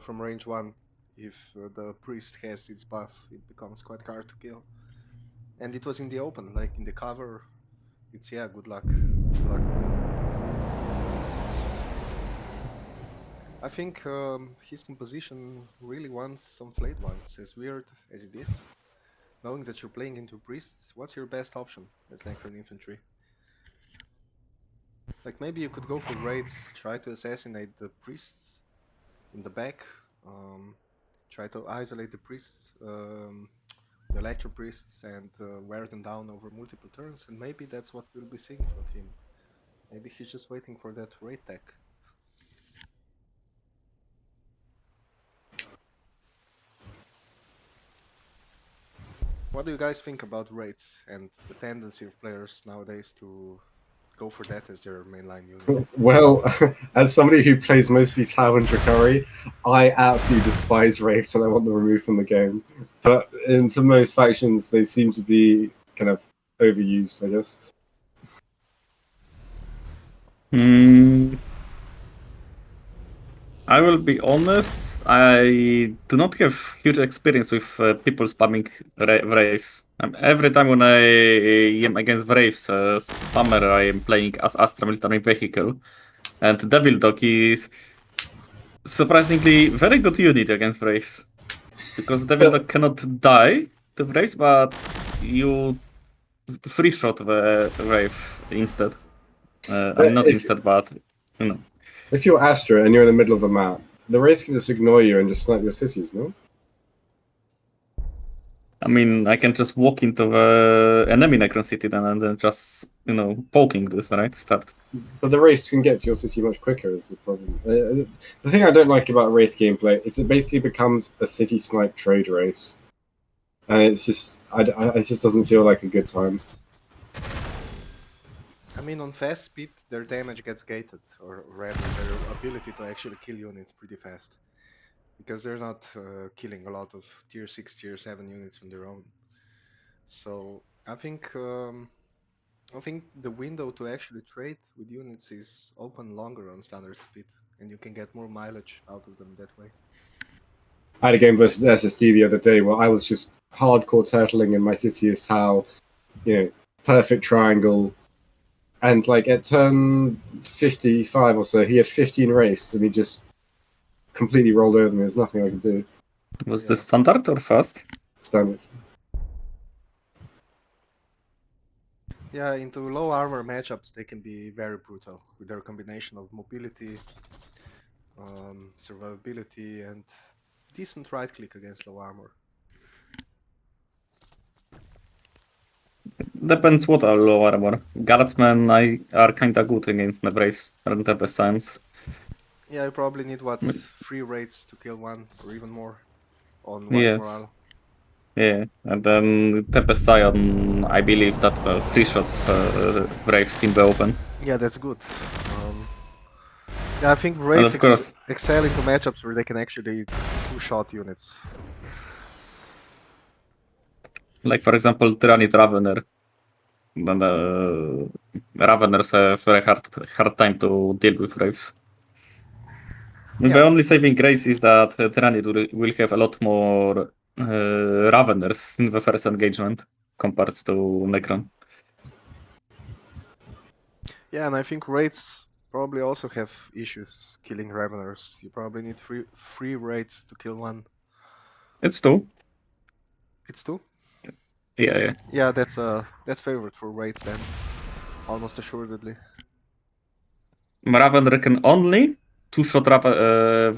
from range 1. If the priest has its buff, it becomes quite hard to kill. And it was in the open, like in the cover. It's, yeah, good luck. Good luck. I think his composition really wants some flayed ones, as weird as it is. Knowing that you're playing into priests, what's your best option as Necron infantry? Like, maybe you could go for raids, try to assassinate the priests in the back, try to isolate the priests, the Electro Priests, and wear them down over multiple turns, and maybe that's what we'll be seeing from him. Maybe he's just waiting for that raid tech. What do you guys think about raids and the tendency of players nowadays to go for that as their mainline unit? Well, as somebody who plays mostly Tau and Drakari, I absolutely despise raids and I want them removed from the game. But into most factions, they seem to be kind of overused, I guess. I will be honest, I do not have huge experience with people spamming Wraiths. Every time when I am against Wraiths spammer, I am playing as Astra Military Vehicle. And Devil Dog is surprisingly very good unit against Wraiths. Because Devil Dog cannot die to Wraiths, but you free shot the Wraiths instead. Not instead, but you know. If you're Astra and you're in the middle of a map, the Wraiths can just ignore you and just snipe your cities, no? I mean, I can just walk into the enemy Necron city then and then just, poking this, right? Start. But the Wraiths can get to your city much quicker is the problem. The thing I don't like about Wraith gameplay is it basically becomes a city snipe trade race. And it's just, it just doesn't feel like a good time. I mean, on fast speed, their damage gets gated, or rather, their ability to actually kill units pretty fast. Because they're not killing a lot of tier 6, tier 7 units on their own. So, I think the window to actually trade with units is open longer on standard speed, and you can get more mileage out of them that way. I had a game versus SSD the other day where I was just hardcore turtling in my city as Tau, perfect triangle. And like at turn 55 or so, he had 15 Wraiths and he just completely rolled over me. There's nothing I could do. Was Yeah. this standard or fast? Standard. Yeah, into low armor matchups, they can be very brutal with their combination of mobility, survivability, and decent right click against low armor. Depends what are low armor. Guardsmen are kinda good against the Braves and Tempest Science. Yeah, you probably need what, Mm. 3 raids to kill one or even more on 1 Yes. morale. Yeah, and then Tempest Scion, I believe that 3 shots Braves in the open. Yeah, that's good. Yeah, I think And raids of course, excel into matchups where they can actually two-shot units. like for example, Tyranid Ravener. Then Raveners have very hard time to deal with Braves. Yeah. The only saving grace is that Tyranid will have a lot more Raveners in the first engagement compared to Necron. Yeah, and I think raids probably also have issues killing Raveners. You probably need three raids to kill one. It's 2. It's 2? Yeah. Yeah, that's favorite for raids then. Almost assuredly. Ravener can only two-shot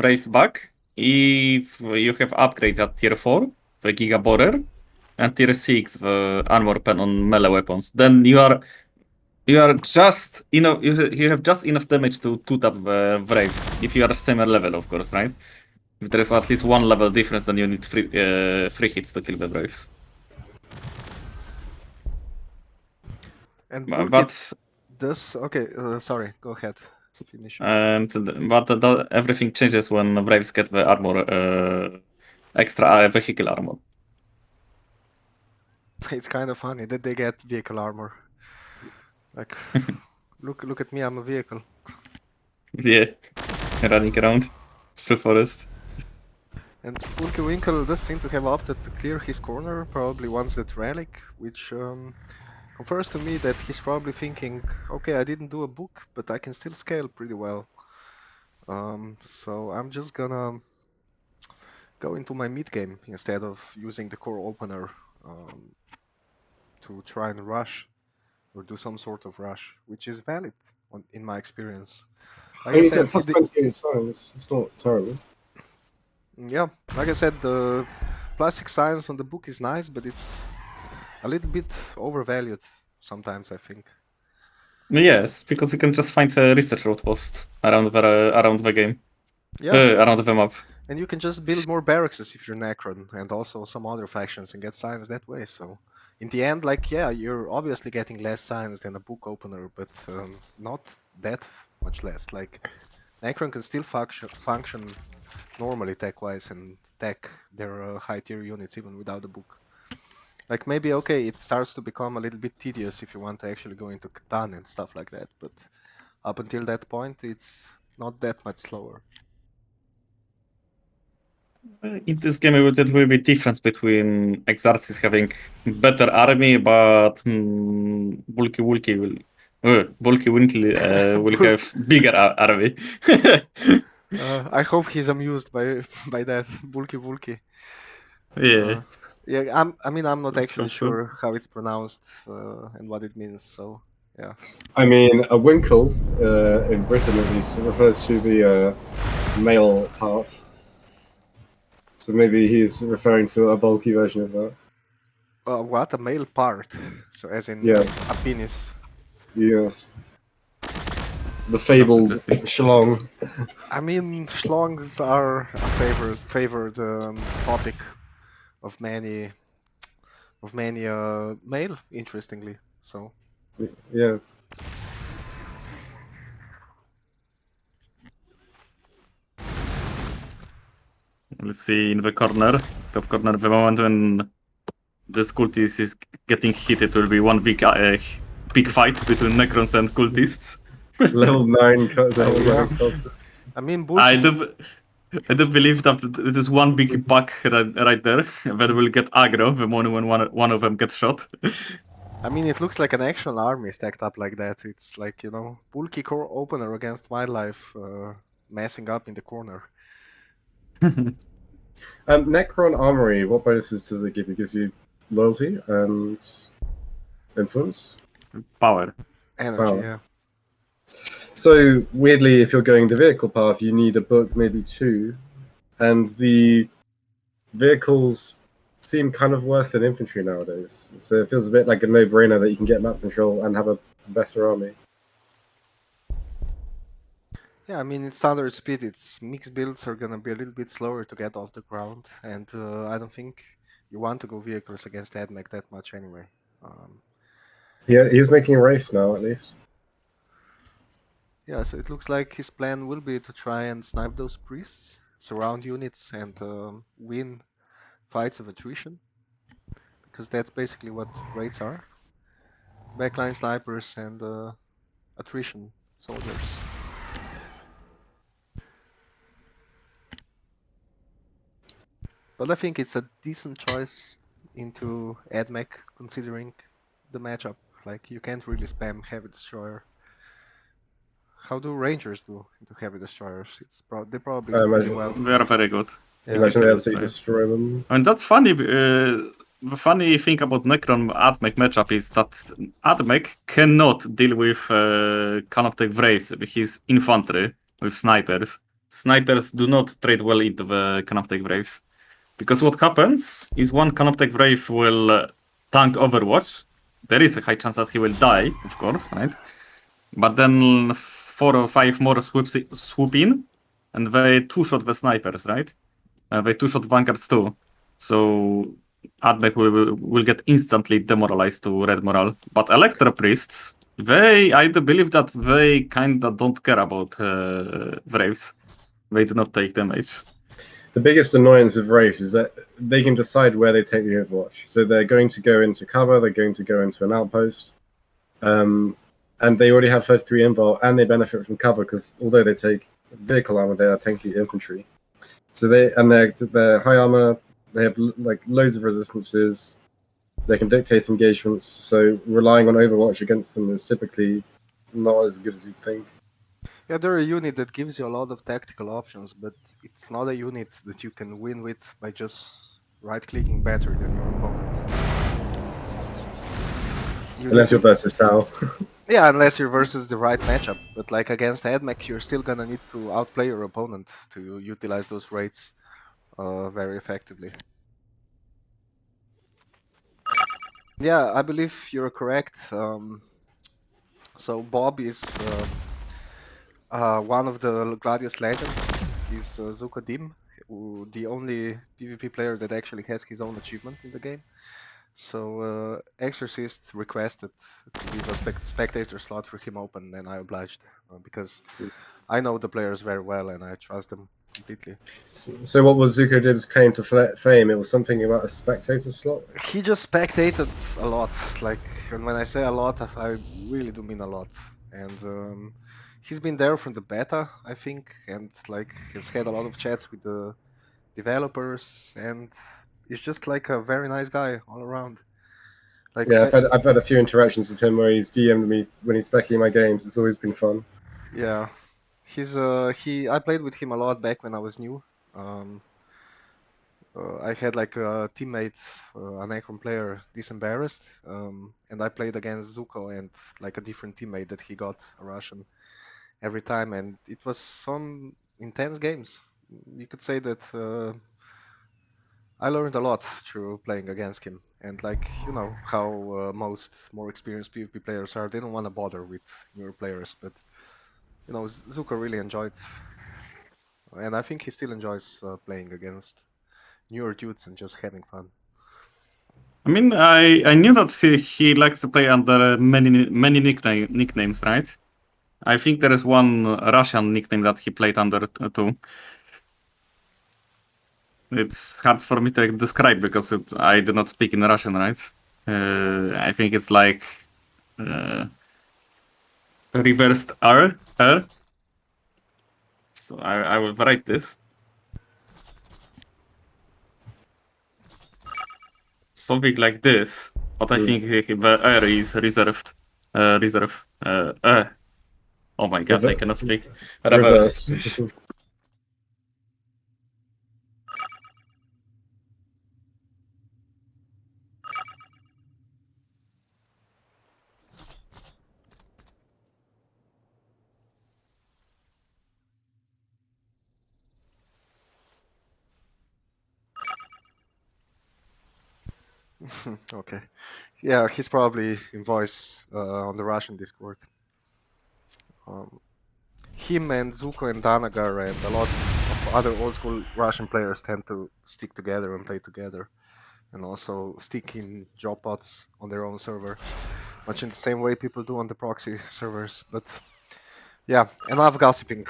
raise back if you have upgrades at tier 4, the Giga Borer, and tier 6, the armor pen on melee weapons. Then you are just you have just enough damage to two-tap the Braves, if you are same level, of course, right? If there is at least 1 level difference, then you need 3 hits to kill the Braves. And But does okay. Sorry, go ahead. Finish. everything changes when the Braves get the armor, extra vehicle armor. It's kind of funny that they get vehicle armor. Like, look at me, I'm a vehicle. Yeah, running around through forest. And BulkiVinkl does seem to have opted to clear his corner, probably wants that relic, which confers to me that he's probably thinking, okay, I didn't do a book, but I can still scale pretty well. So I'm just gonna go into my mid game instead of using the core opener to try and rush or do some sort of rush, which is valid in my experience. Like I He's said, at plus 28 science. It's not terrible. yeah, like I said, the plastic science on the book is nice, but it's a little bit overvalued sometimes, I think. Yes, because you can just find a research outpost around the game. Yeah, Around the map. and you can just build more barracks if you're Necron, and also some other factions and get science that way. So, in the end, like, yeah, you're obviously getting less science than a book opener, but not that much less. Like, Necron can still function normally tech-wise and tech their high tier units even without the book. Like maybe okay, it starts to become a little bit tedious if you want to actually go into Catan and stuff like that, but up until that point, it's not that much slower. In this game, it will be difference between Exarsist having better army, but BulkiVinkl will have bigger army. I hope he's amused by that BulkiVinkl. Yeah. Yeah, I mean, I'm not That's actually also sure how it's pronounced and what it means, so yeah. I mean, a winkle in Britain at least refers to the male part. So maybe he's referring to a bulky version of that. What a male part? So as in Yes. a penis. Yes. The fabled interesting. schlong. I mean, schlongs are a favored topic of many male, interestingly. So Yes. We'll see in the corner, top corner, the moment when this cultist is getting hit, it will be one big fight between Necrons and cultists. Level 9 level Yeah. 9 cultists. I mean, I bullshit. do believe that it is one big pack right there that will get aggro the moment when one of them gets shot. I mean, it looks like an actual army stacked up like that. It's like, you know, bulky core opener against wildlife messing up in the corner. Necron Armory, what bonuses does it give you? It gives you loyalty and influence? Power. Energy, Wow. yeah. So, weirdly, if you're going the vehicle path, you need a book, maybe 2. And the vehicles seem kind of worse than infantry nowadays. So it feels a bit like a no-brainer that you can get map control and have a better army. Yeah, I mean, in standard speed, its mixed builds are gonna be a little bit slower to get off the ground, and I don't think you want to go vehicles against Admech that much anyway. Yeah, he's making a race now, at least. Yeah, so it looks like his plan will be to try and snipe those priests, surround units, and win fights of attrition, because that's basically what raids are. Backline snipers and attrition soldiers. But I think it's a decent choice into Admech, considering the matchup. Like, you can't really spam Heavy Destroyer. How do Rangers do into Heavy Destroyers? They probably do pretty Imagine, well. They are very good. Yeah. imagine they Yes, absolutely yes. destroy them. And that's funny. The funny thing about Necron Admech matchup is that Admech cannot deal with Canoptech Wraiths with his infantry, with snipers. Snipers do not trade well into the Canoptech Wraiths. Because what happens is one Canoptech Wraith will tank Overwatch. There is a high chance that he will die, of course, right? But then 4 or 5 more swoop in, and they two-shot the snipers, right? They two-shot Vanguards too. So Admech will get instantly demoralized to red morale. But Electro Priests, I do believe that they kinda don't care about Wraiths. They do not take damage. The biggest annoyance of Wraiths is that they can decide where they take the Overwatch. So they're going to go into cover, they're going to go into an outpost. And they already have 33 invul, and they benefit from cover because although they take vehicle armor, they are tanky infantry. So they're high armor. They have like loads of resistances. They can dictate engagements. So relying on Overwatch against them is typically not as good as you'd think. Yeah, they're a unit that gives you a lot of tactical options, but it's not a unit that you can win with by just right-clicking better than your opponent. Unless you're versus Tau. Yeah, unless you're versus the right matchup. But like against Admech, you're still gonna need to outplay your opponent to utilize those raids very effectively. Yeah, I believe you're correct. So Bob is one of the Gladius legends. He's Zuko Dim, the only PvP player that actually has his own achievement in the game. So Exarsist requested to leave a spectator slot for him open, and I obliged because I know the players very well and I trust them completely. So what was Zuko Dib's claim to fame? It was something about a spectator slot? He just spectated a lot, like, and when I say a lot, I really do mean a lot. And he's been there from the beta, I think, and like has had a lot of chats with the developers, and he's just like a very nice guy all around. Like, Yeah, I've had a few interactions with him where he's DM'd me when he's specking my games. It's always been fun. yeah, I played with him a lot back when I was new. I had like a teammate, a Necron player, Disembarrassed, and I played against Zuko and like a different teammate that he got, a Russian, every time, and it was some intense games. You could say that I learned a lot through playing against him, and like, you know how most more experienced PvP players are, they don't want to bother with newer players, but you know, Zuko really enjoyed, and I think he still enjoys playing against newer dudes and just having fun. I mean, I knew that he likes to play under many nicknames, right? I think there is one Russian nickname that he played under too. It's hard for me to describe because I do not speak in Russian, right? I think it's like reversed R. So I will write this. Something like this, but I think the R is reserved. Oh my god, I cannot speak. Reverse. Okay. Yeah, he's probably in voice on the Russian Discord. Him and Zuko and Danagar and a lot of other old school Russian players tend to stick together and play together, and also stick in job pods on their own server, much in the same way people do on the proxy servers. But yeah, enough gossiping.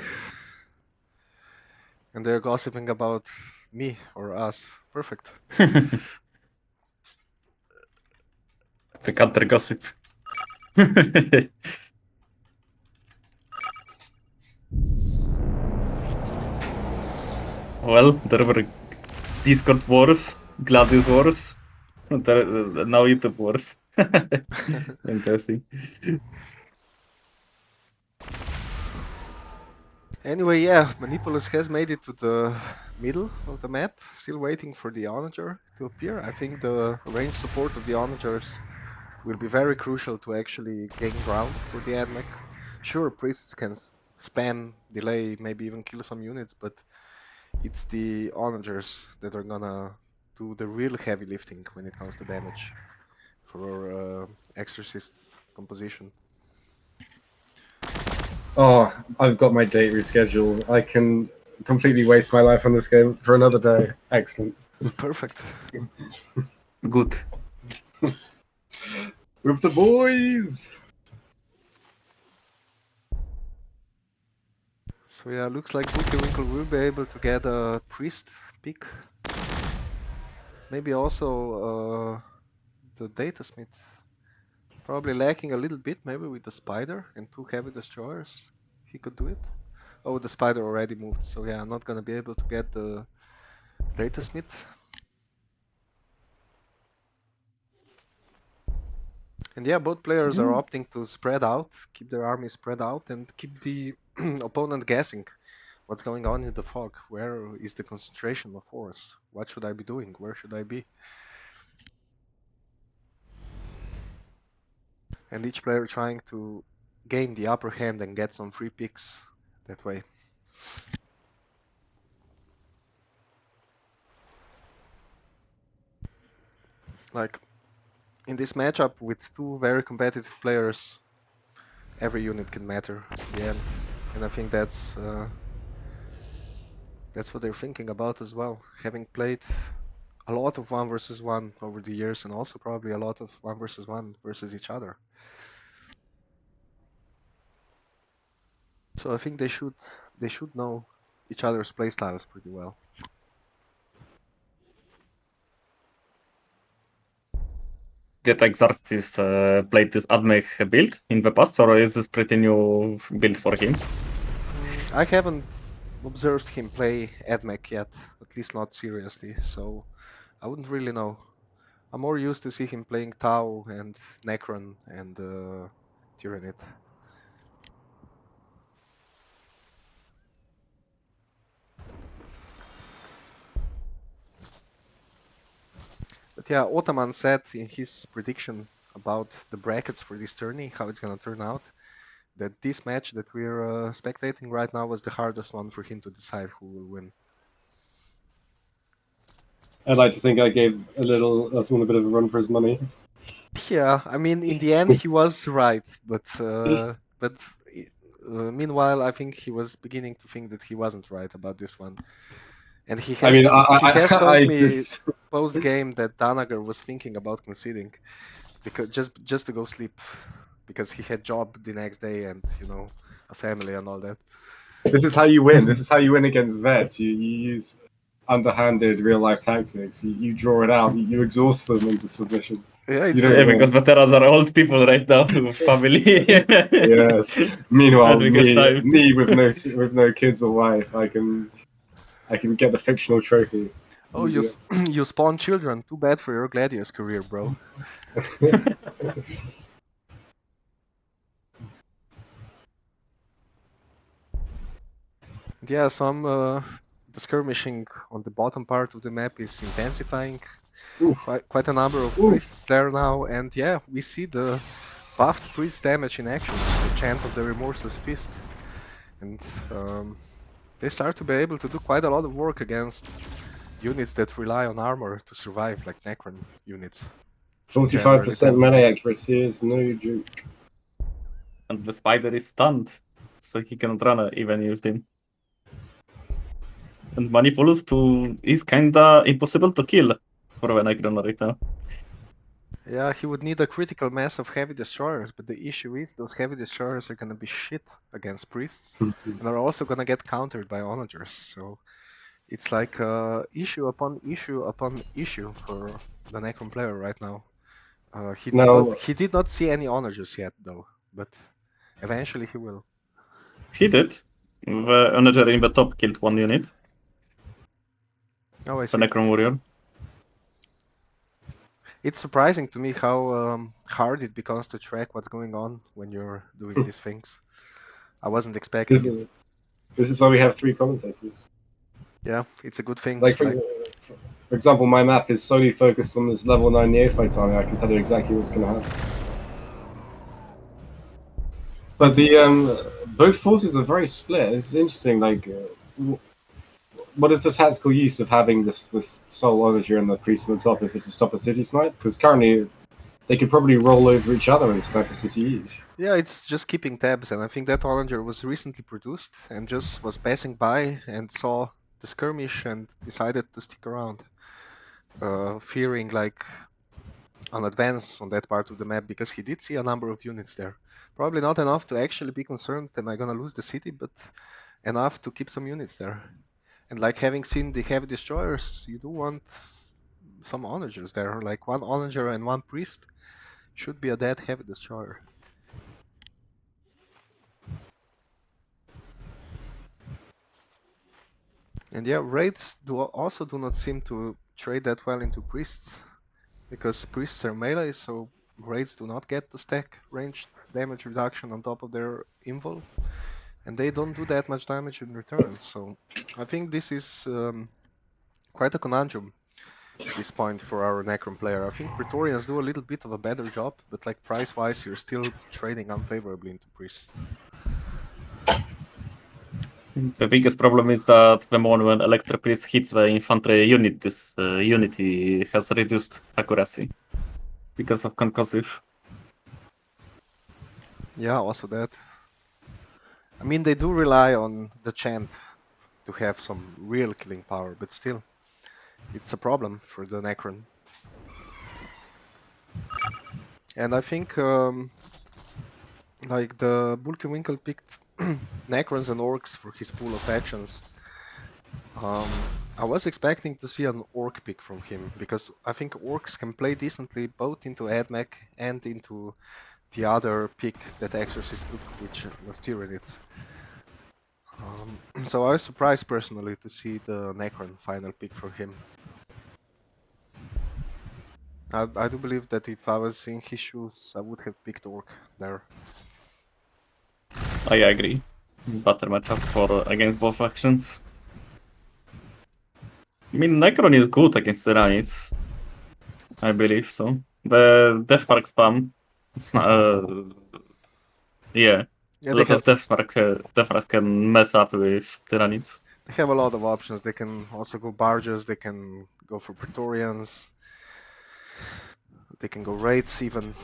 And they're gossiping about me or us. Perfect. The counter gossip. Well, there were Discord wars, Gladius wars, now YouTube wars. Interesting. Anyway, yeah, Manipulus has made it to the middle of the map, still waiting for the Onager to appear. I think the range support of the Onagers will be very crucial to actually gain ground for the Admech. Sure, priests can spam, delay, maybe even kill some units, but it's the Onagers that are gonna do the real heavy lifting when it comes to damage for Exarsist's composition. Oh, I've got my date rescheduled. I can completely waste my life on this game for another day. Excellent. Perfect. Good. With the boys! So yeah, looks like BulkiVinkl will be able to get a priest pick. Maybe also the datasmith. Probably lacking a little bit, maybe with the spider and 2 heavy destroyers. He could do it. Oh, the spider already moved, so yeah, I'm not gonna be able to get the datasmith. And yeah, both players are opting to spread out, keep their army spread out, and keep the opponent guessing what's going on in the fog. Where is the concentration of force? What should I be doing? Where should I be? And each player trying to gain the upper hand and get some free picks that way. Like, in this matchup with 2 very competitive players, every unit can matter in the end. And I think that's what they're thinking about as well. Having played a lot of 1 versus 1 over the years, and also probably a lot of 1 versus 1 versus each other. So I think they should know each other's playstyles pretty well. Did Exarsist play this Admech build in the past, or is this pretty new build for him? I haven't observed him play Admech yet, at least not seriously, so I wouldn't really know. I'm more used to see him playing Tau and Necron and Tyranid. But yeah, Otaman said in his prediction about the brackets for this tourney, how it's gonna turn out, that this match that we're spectating right now was the hardest one for him to decide who will win. I'd like to think I gave someone a bit of a run for his money. Yeah, I mean, in the end he was right, but meanwhile, I think he was beginning to think that he wasn't right about this one. And he has, he has told me post game that Danagar was thinking about conceding, because just to go sleep, because he had job the next day and a family and all that. This is how you win. This is how you win against vets. You use underhanded real life tactics. You draw it out. You exhaust them into submission. Yeah, because veterans are old people right now with family. Yes. Meanwhile, me with no kids or wife, I can get the fictional trophy. Oh, you spawn children. Too bad for your Gladius career, bro. Yeah, the skirmishing on the bottom part of the map is intensifying. Quite a number of priests there now, and yeah, we see the buffed priest damage in action, the chant of the remorseless fist. And they start to be able to do quite a lot of work against units that rely on armor to survive, like Necron units. 45% melee accuracy is no joke. And the spider is stunned, so he cannot run even with him. And Manipulus is kinda impossible to kill for a Necron right now. Yeah, he would need a critical mass of heavy destroyers, but the issue is those heavy destroyers are gonna be shit against priests, and are also gonna get countered by onagers. So it's like issue upon issue upon issue for the Necron player right now. He did not see any onagers yet, though, but eventually he will. He did. The onager in the top killed one unit. Oh, I The see. Necron warrior. It's surprising to me how hard it becomes to track what's going on when you're doing these things. I wasn't expecting it. This is why we have 3 commentators. Yeah, it's a good thing. Like, for example, my map is solely focused on this level 9 Neophyte army. I can tell you exactly what's going to happen. But the both forces are very split. It's interesting. Like, what is the tactical use of having this soul onager and the priest on the top? Is it to stop a city snipe? Because currently, they could probably roll over each other and snipe a city each. Yeah, it's just keeping tabs, and I think that onager was recently produced and just was passing by and saw the skirmish and decided to stick around, fearing like an advance on that part of the map because he did see a number of units there. Probably not enough to actually be concerned, am I gonna lose the city, but enough to keep some units there. And like having seen the heavy destroyers, you do want some onagers there. Like one onager and one priest should be a dead heavy destroyer. And yeah, raids also do not seem to trade that well into priests, because priests are melee, so raids do not get to stack ranged damage reduction on top of their invul, and they don't do that much damage in return. So I think this is quite a conundrum at this point for our Necron player. I think Praetorians do a little bit of a better job, but like price-wise, you're still trading unfavorably into priests. The biggest problem is that the moment when Electro Priest hits the infantry unit, this unity has reduced accuracy because of concussive. Yeah, also that. I mean, they do rely on the chant to have some real killing power, but still, it's a problem for the Necron. And I think, like, the BulkiVinkl picked Necrons and Orks for his pool of actions. I was expecting to see an Ork pick from him, because I think Orks can play decently both into Admech and into the other pick that Exarsist took, which was Tyranids. So I was surprised personally to see the Necron final pick for him. I do believe that if I was in his shoes, I would have picked Ork there. I agree. Better matchup for against both factions. I mean, Necron is good against Tyranids. I believe so. The Deathmark spam. It's not, yeah. Yeah, A lot of Deathmarks can mess up with Tyranids. They have a lot of options. They can also go barges, they can go for Praetorians, they can go raids even.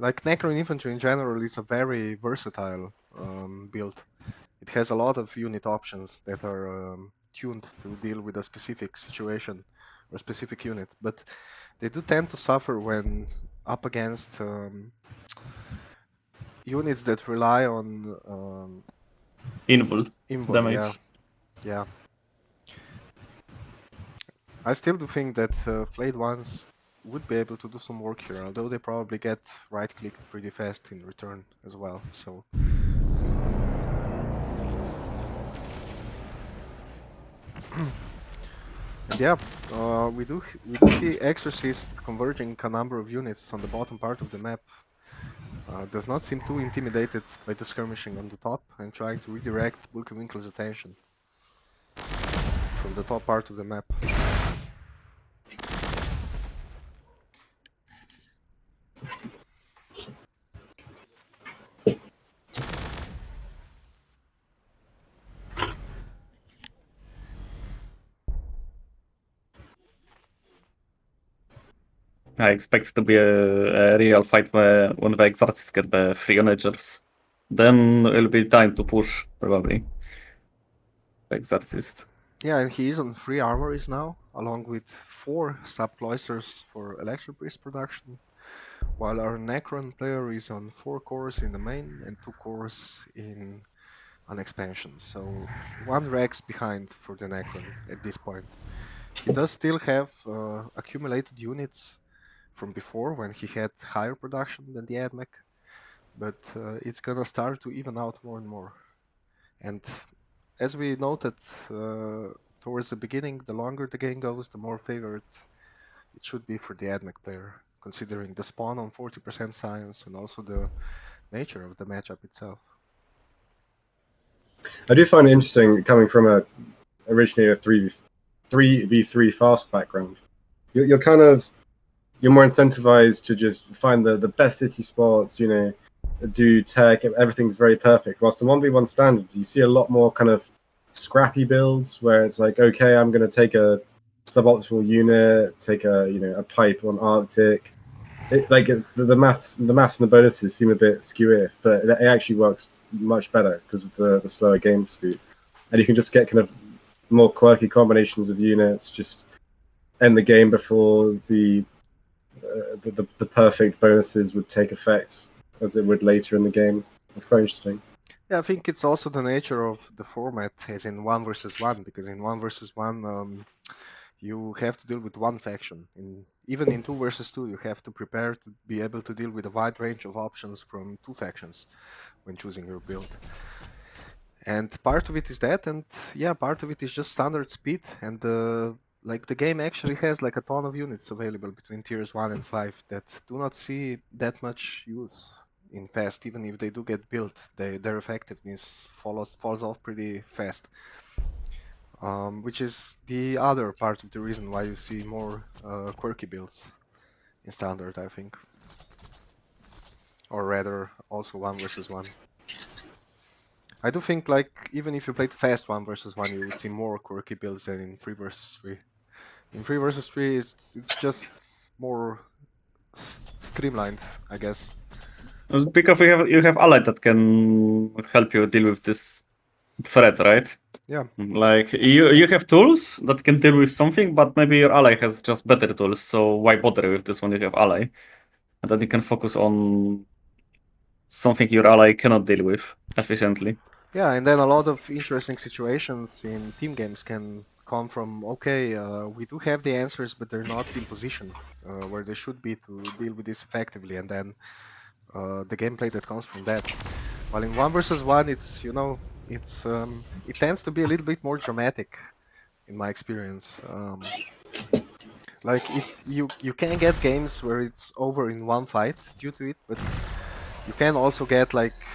Like Necron infantry in general is a very versatile build. It has a lot of unit options that are tuned to deal with a specific situation or specific unit, but they do tend to suffer when up against units that rely on Invul damage. Yeah. I still do think that Flayed Ones would be able to do some work here, although they probably get right-clicked pretty fast in return as well. So yeah, we do see Exorcist converging a number of units on the bottom part of the map. Does not seem too intimidated by the skirmishing on the top and trying to redirect BulkiVinkl's attention from the top part of the map. I expect it to be a real fight when the Exarchist get the 3 onagers. Then it'll be time to push, probably. The Exarchist. Yeah, and he is on 3 armories now, along with 4 sub-cloisters for Electro Priest production, while our Necron player is on 4 cores in the main and 2 cores in an expansion. So 1 Rex behind for the Necron at this point. He does still have accumulated units from before when he had higher production than the Admech, but it's gonna start to even out more and more. And as we noted towards the beginning, the longer the game goes, the more favored it should be for the Admech player, considering the spawn on 40% science and also the nature of the matchup itself. I do find it interesting coming from originally a 3v3 fast background. You're more incentivized to just find the best city spots, do tech, everything's very perfect. Whilst in 1v1 standard, you see a lot more kind of scrappy builds where it's like, okay, I'm going to take a suboptimal unit, take a pipe on Arctic. The maths and the bonuses seem a bit skew-if, but it actually works much better because of the slower game speed, and you can just get kind of more quirky combinations of units, just end the game before the perfect bonuses would take effect as it would later in the game. It's quite interesting. Yeah, I think it's also the nature of the format, as in 1 versus 1, because in 1 versus 1, you have to deal with one faction. Even in 2 versus 2, you have to prepare to be able to deal with a wide range of options from 2 factions when choosing your build. And part of it is that, and yeah, part of it is just standard speed, and the game actually has like a ton of units available between tiers 1 and 5 that do not see that much use in fast. Even if they do get built, their effectiveness falls off pretty fast. Which is the other part of the reason why you see more quirky builds in standard, I think. Or rather, also 1 versus 1. I do think, even if you played fast 1 versus 1, you would see more quirky builds than in 3 versus 3. In 3 versus 3, it's just more streamlined, I guess. Because you have ally that can help you deal with this threat, right? Yeah. Like you have tools that can deal with something, but maybe your ally has just better tools. So why bother with this when you have ally? And then you can focus on something your ally cannot deal with efficiently. Yeah, and then a lot of interesting situations in team games can come from, okay, we do have the answers, but they're not in position where they should be to deal with this effectively, and then the gameplay that comes from that. While in 1 versus 1, it's, it tends to be a little bit more dramatic, in my experience. You can get games where it's over in one fight due to it, but you can also get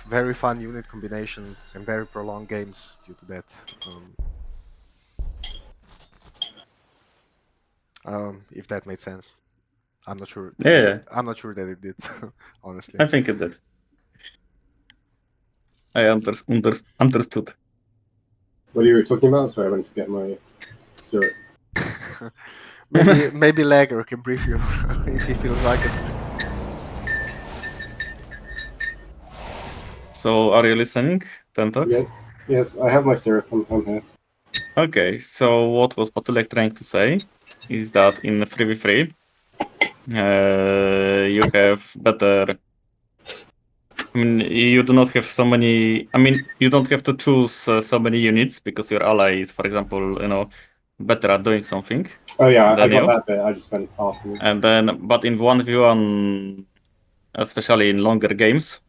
very fun unit combinations and very prolonged games due to that. If that made sense. I'm not sure. Yeah. I'm not sure that it did, honestly. I think it did. I understood. What you were talking about? Sorry, I went to get my syrup. maybe Lagger can brief you if he feels like it. So, are you listening, Thentox? Yes, I have my syrup. I'm here. Okay, so what was Patuljak trying to say is that in 3v3, you have better. I mean, you do not have so many. I mean, you don't have to choose so many units because your ally is, for example, better at doing something. Oh yeah, I got that bit. I just went afterwards. And then, but in 1v1, especially in longer games,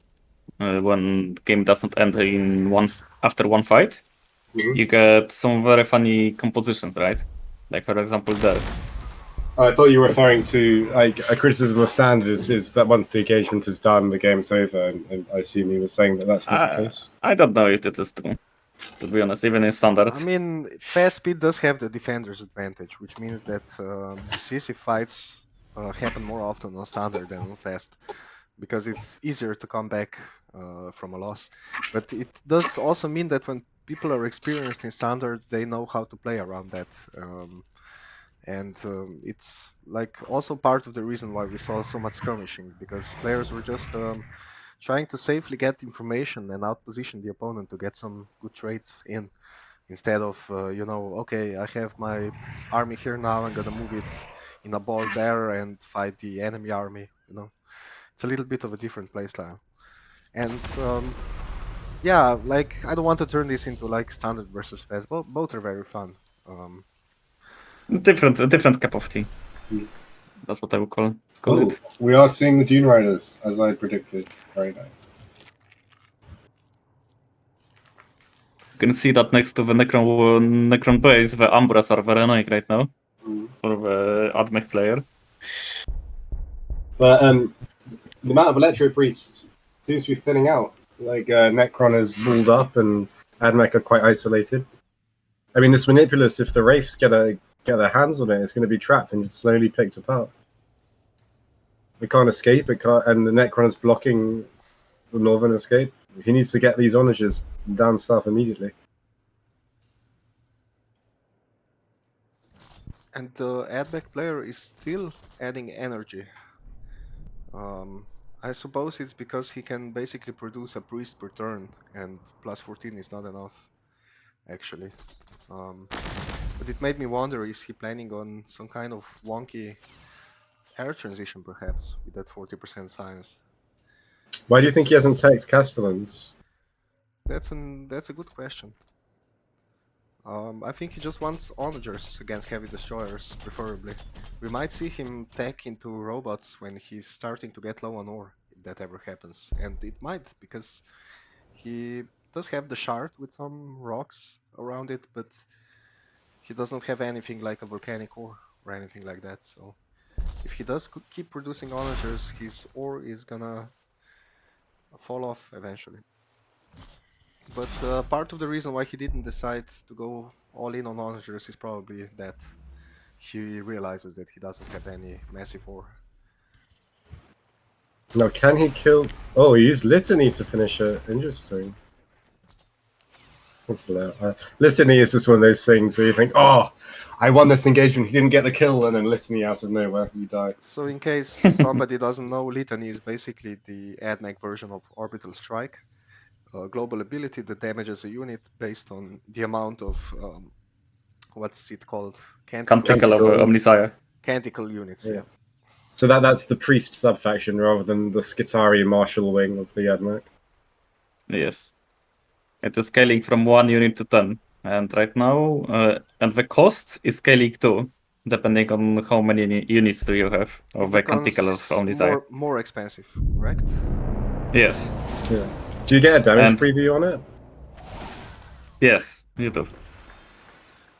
when the game doesn't end after one fight, you get some very funny compositions, right? Like for example, there. I thought you were referring to a criticism of standard is that once the engagement is done, the game's over, and I assume you were saying that that's not the case. I don't know if it is true, to be honest, even in standard. I mean, fast speed does have the defender's advantage, which means that decisive fights happen more often on standard than on fast, because it's easier to come back from a loss. But it does also mean that when people are experienced in standard, they know how to play around that. And it's like also part of the reason why we saw so much skirmishing, because players were just trying to safely get information and outposition the opponent to get some good trades in, instead of okay, I have my army here now, I'm gonna move it in a ball there and fight the enemy army. It's a little bit of a different playstyle. And yeah, like I don't want to turn this into like standard versus fast. Both are very fun. A different cup of tea. Mm. That's what I would call Oh, it. we are seeing the Dune Riders, as I predicted. Very nice. You can see that next to the Necron base, the Umbras are very annoying right now for the Admech player. But the amount of Electro Priests seems to be thinning out. Like Necron is ruled up, and Admech are quite isolated. I mean, this Manipulus, if the Wraiths get their hands on it, it's going to be trapped and just slowly picked apart. It can't escape. It can't, and the Necron is blocking the northern escape. He needs to get these onagers down south immediately. And the Admech player is still adding energy. I suppose it's because he can basically produce a priest per turn, and plus 14 is not enough, actually. But it made me wonder, is he planning on some kind of wonky air transition, perhaps, with that 40% science? Why do you think he hasn't taxed Castellans? That's a good question. I think he just wants onagers against heavy destroyers, preferably. We might see him tech into robots when he's starting to get low on ore, if that ever happens. And it might, because he does have the shard with some rocks around it, but he doesn't have anything like a volcanic ore or anything like that. So if he does keep producing onagers, his ore is gonna fall off eventually. But part of the reason why he didn't decide to go all in on onagers is probably that he realizes that he doesn't have any massive ore. Now, can he kill... Oh, he used Litany to finish it. Interesting. That's Litany is just one of those things where you think, oh, I won this engagement, he didn't get the kill, and then Litany out of nowhere, you die. So in case somebody doesn't know, Litany is basically the Admech version of Orbital Strike. Global ability that damages a unit based on the amount of what's it called? Canticle of Omnisire. Canticle units, yeah. So that's the priest sub-faction rather than the Skitari martial wing of the Admech. Yes. It is scaling from 1 unit to 10. And right now, and the cost is scaling too, depending on how many units do you have of the Canticle of Omnisire. More expensive, correct? Yes. Yeah. Do you get a damage preview on it? Yes, you do.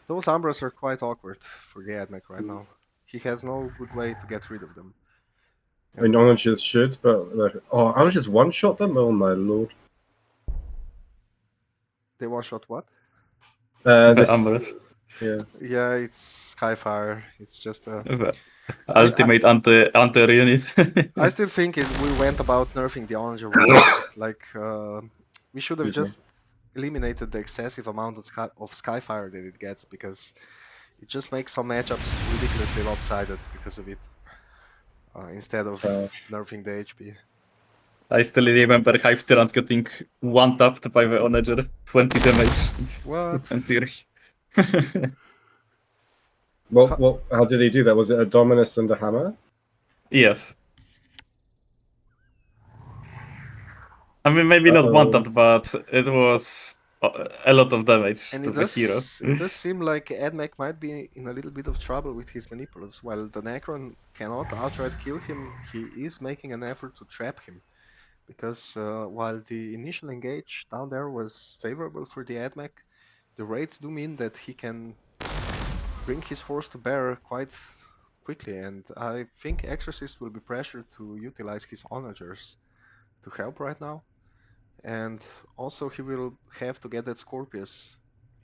Those Umbras are quite awkward for the Admech right now. He has no good way to get rid of them. I mean, onagers should, but onagers one-shot them? Oh my lord. They one-shot what? Umbras. Yeah. Yeah, it's Skyfire. It's just a... Ultimate anti-air unit. I still think we went about nerfing the onager wrong. Like, we should have just eliminated the excessive amount of Skyfire that it gets, because it just makes some matchups ridiculously lopsided because of it, instead of nerfing the HP. I still remember Hive Tyrant getting one-tapped by the onager, 20 damage. What? Well, how did he do that? Was it a Dominus and a hammer? Yes. I mean, maybe not one-tapped, but it was a lot of damage to the hero. It does seem like Admech might be in a little bit of trouble with his Manipulus. While the Necron cannot outright kill him, he is making an effort to trap him. Because while the initial engage down there was favorable for the Admech, the raids do mean that he can bring his force to bear quite quickly, and I think Exarsist will be pressured to utilize his onagers to help right now. And also he will have to get that Scorpius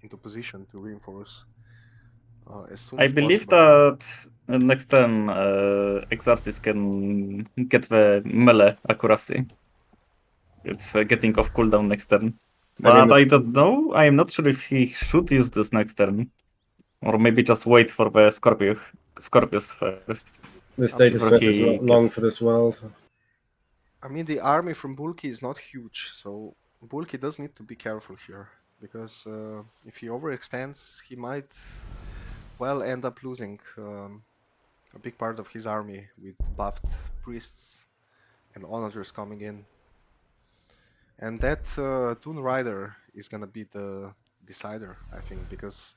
into position to reinforce as soon as possible. I believe that next turn Exarsist can get the melee accuracy. It's getting off cooldown next turn. But I don't know. I am not sure if he should use this next turn. Or maybe just wait for the Scorpius first. This I data mean, set is he not long gets- for this world. I mean, the army from Bulky is not huge, so Bulky does need to be careful here, because if he overextends, he might, well, end up losing a big part of his army with buffed priests and onagers coming in. And that Toon Rider is gonna be the decider, I think, because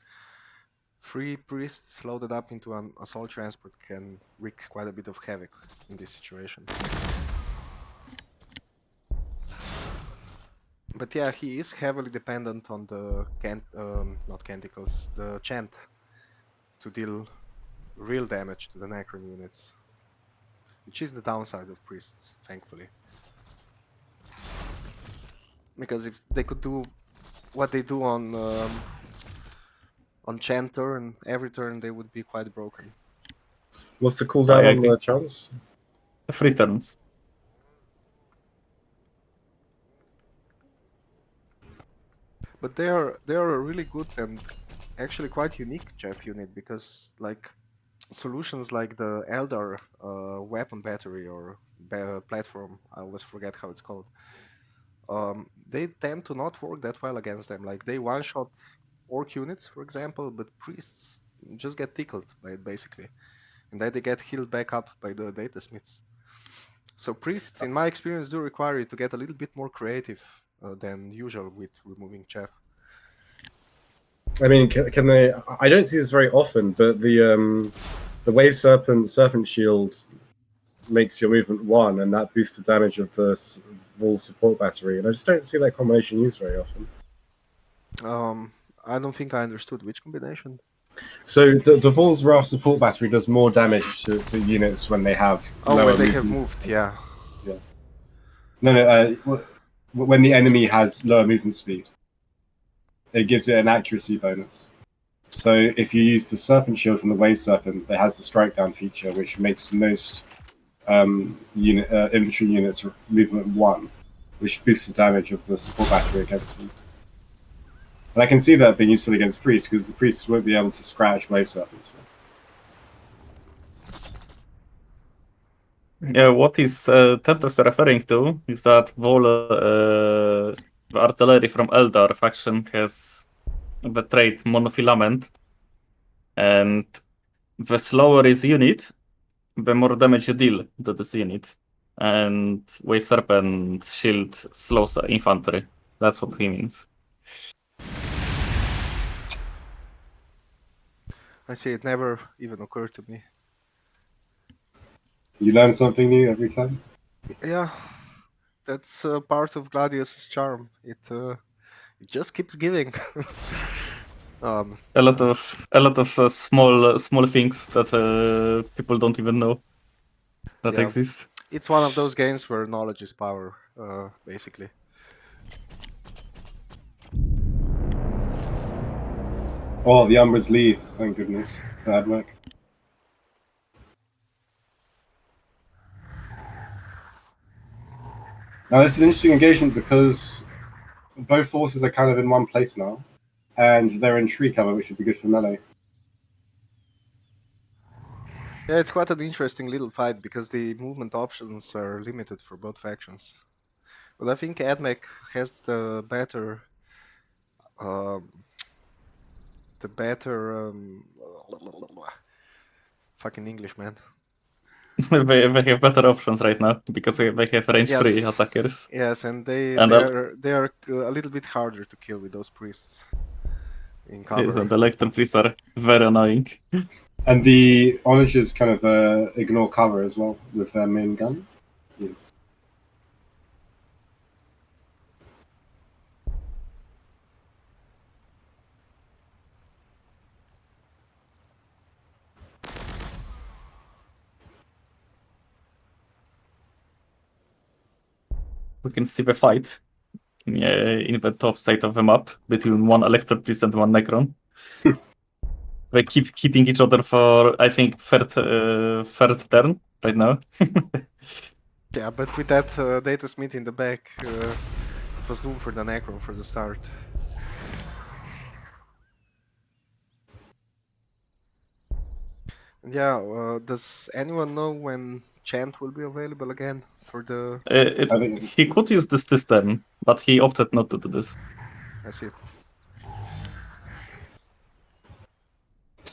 3 priests loaded up into an assault transport can wreak quite a bit of havoc in this situation. But yeah, he is heavily dependent on the not canticles, the chant to deal real damage to the Necron units, which is the downside of priests, thankfully. Because if they could do what they do on chant turn, every turn they would be quite broken. What's the cooldown on agree. the chance? 3 turns. But they are a really good and actually quite unique Jeff unit, because like solutions like the Eldar weapon battery or platform, I always forget how it's called, they tend to not work that well against them. Like they one-shot orc units, for example, but priests just get tickled by it basically, and then they get healed back up by the data smiths. So priests, in my experience, do require you to get a little bit more creative than usual with removing Jeff. I mean, can they? I don't see this very often, but the Wave Serpent Shield makes your movement 1, and that boosts the damage of the Vol support battery. And I just don't see that combination used very often. I don't think I understood which combination. So the Vol's Wrath support battery does more damage to units when they have lower when they movement. have moved, yeah. No, when the enemy has lower movement speed, it gives it an accuracy bonus. So if you use the Serpent Shield from the Wave Serpent, it has the Strike Down feature, which makes most infantry units movement 1, which boosts the damage of the support battery against them. And I can see that being useful against priests, because the priests won't be able to scratch Wave Serpents. Yeah, what is Thentox referring to is that the artillery from Eldar faction has the trait monofilament, and the slower his unit, the more damage you deal to this unit. And Wave Serpent shield slows infantry. That's what he means. I see, it never even occurred to me. You learn something new every time. Yeah, that's part of Gladius' charm. It just keeps giving. A lot of small things that people don't even know that Yeah. exist. It's one of those games where knowledge is power, basically. Oh, the Umbras leave, thank goodness, for Admech. Now, this is an interesting engagement because both forces are kind of in one place now, and they're in tree cover, which should be good for melee. Yeah, it's quite an interesting little fight because the movement options are limited for both factions. But I think Admech has the better fucking English, man. They have better options right now because they have range 3 Yes. attackers. Yes, and they And are a little bit harder to kill with those priests in cover. Yes, and the Lectern priests are very annoying. And the onagers kind of ignore cover as well with their main gun. Yes. We can see the fight in the top side of the map between one Elector priest and one Necron. They keep hitting each other for, I think, third turn right now. Yeah, but with that data smith in the back, it was doomed for the Necron for the start. Yeah, does anyone know when Chant will be available again for the... I think He could use this turn, but he opted not to do this. I see.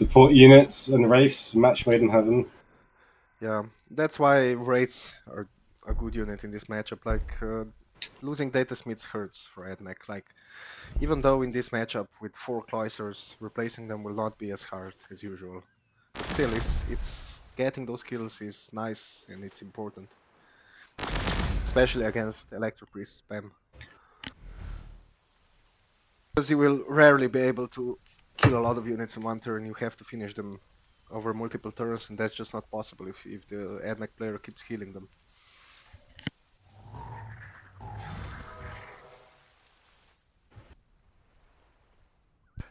support units and wraiths, match made in heaven. Yeah, that's why Wraiths are a good unit in this matchup. Like, losing Data Smiths hurts for Admech. Like, even though in this matchup with 4 Cloisters, replacing them will not be as hard as usual. But still, it's getting those kills is nice and it's important. Especially against Electro Priest spam. Because you will rarely be able to kill a lot of units in one turn, you have to finish them over multiple turns, and that's just not possible if the Admech player keeps healing them.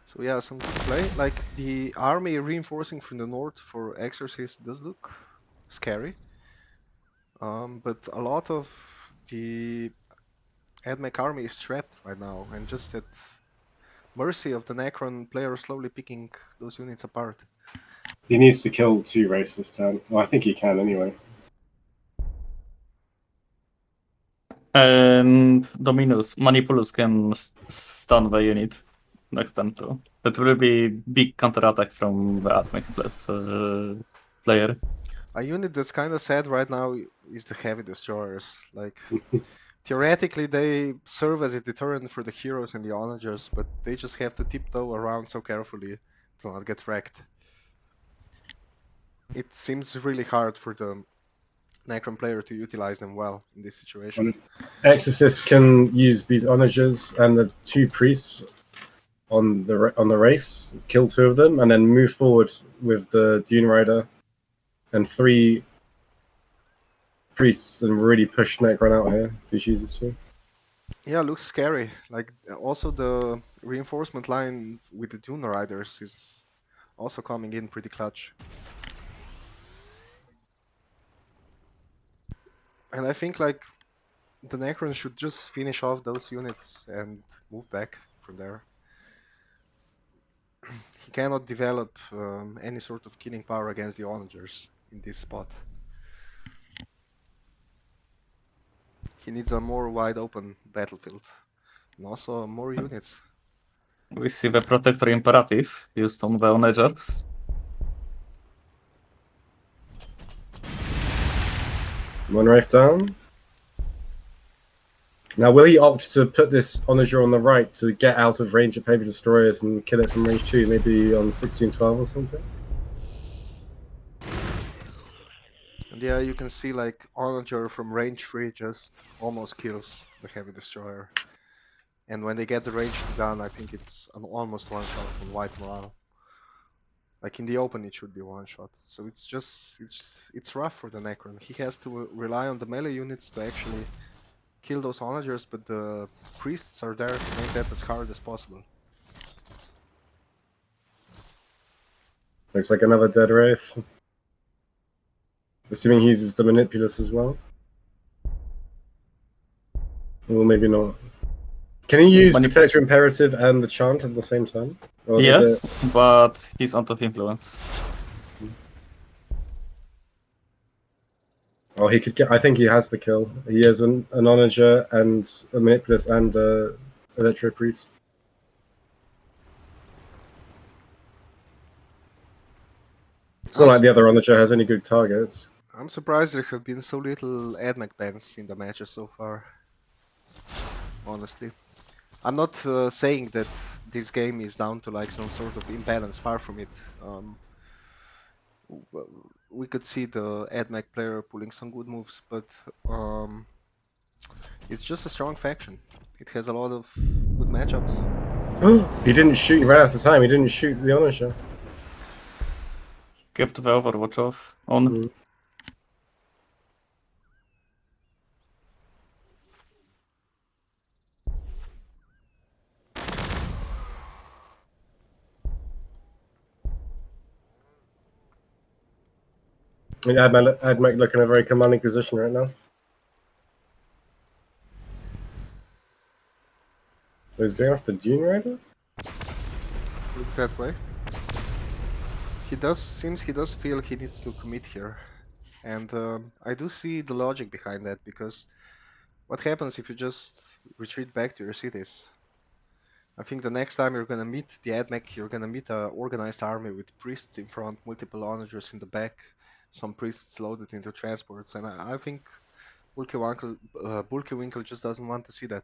So yeah, some good play. Like, the army reinforcing from the north for Exarsist does look scary. But a lot of the Admech army is trapped right now, and just at mercy of the Necron player slowly picking those units apart. He needs to kill 2 wraiths this turn. Well, I think he can anyway. And Dominus, Manipulus can stun the unit next turn too. That will be big counterattack from the Admech plus player. A unit that's kind of sad right now is the Heavy Destroyers. Like, theoretically, they serve as a deterrent for the heroes and the onagers, but they just have to tiptoe around so carefully to not get wrecked. It seems really hard for the Necron player to utilize them well in this situation. Exorcist can use these onagers and the 2 priests on the wraiths, kill 2 of them, and then move forward with the Dune Rider and 3 priests and really push Necron out here if he chooses to. Yeah, looks scary. Like, also the reinforcement line with the Dune Riders is also coming in pretty clutch. And I think, like, the Necron should just finish off those units and move back from there. He cannot develop any sort of killing power against the onagers in this spot. He needs a more wide open battlefield and also more units. We see the Protector Imperative used on the onagers. One wraith down. Now, will he opt to put this onager on the right to get out of range of heavy destroyers and kill it from range 2, maybe on 16-12 or something? And yeah, you can see, like, onager from range 3 just almost kills the heavy destroyer. And when they get the range down, I think it's an almost one shot on white morale. Like, in the open it should be one shot. So it's just it's rough for the Necron. He has to rely on the melee units to actually kill those onagers, but the priests are there to make that as hard as possible. Looks like another dead wraith. Assuming he uses the Manipulus as well. Or maybe not. Can he use Protector Imperative and the Chant at the same time? Or yes, but he's out of influence. Oh, he could get. I think he has the kill. He has an onager and a Manipulus and a Electro Priest. It's not like the other onager has any good targets. I'm surprised there have been so little Admech bans in the matches so far. Honestly. I'm not saying that this game is down to, like, some sort of imbalance, far from it. We could see the Admech player pulling some good moves, but it's just a strong faction. It has a lot of good matchups. He didn't shoot, he ran out of time, he didn't shoot the onager. Kept the Overwatch off on. I mean, Admech looking in a very commanding position right now. So he's going after Dune Rider? Looks that way. Seems he does feel he needs to commit here, and I do see the logic behind that, because what happens if you just retreat back to your cities? I think the next time you're gonna meet the Admech, you're gonna meet a organized army with priests in front, multiple onagers in the back, some priests loaded into transports, and I think BulkiVinkl just doesn't want to see that.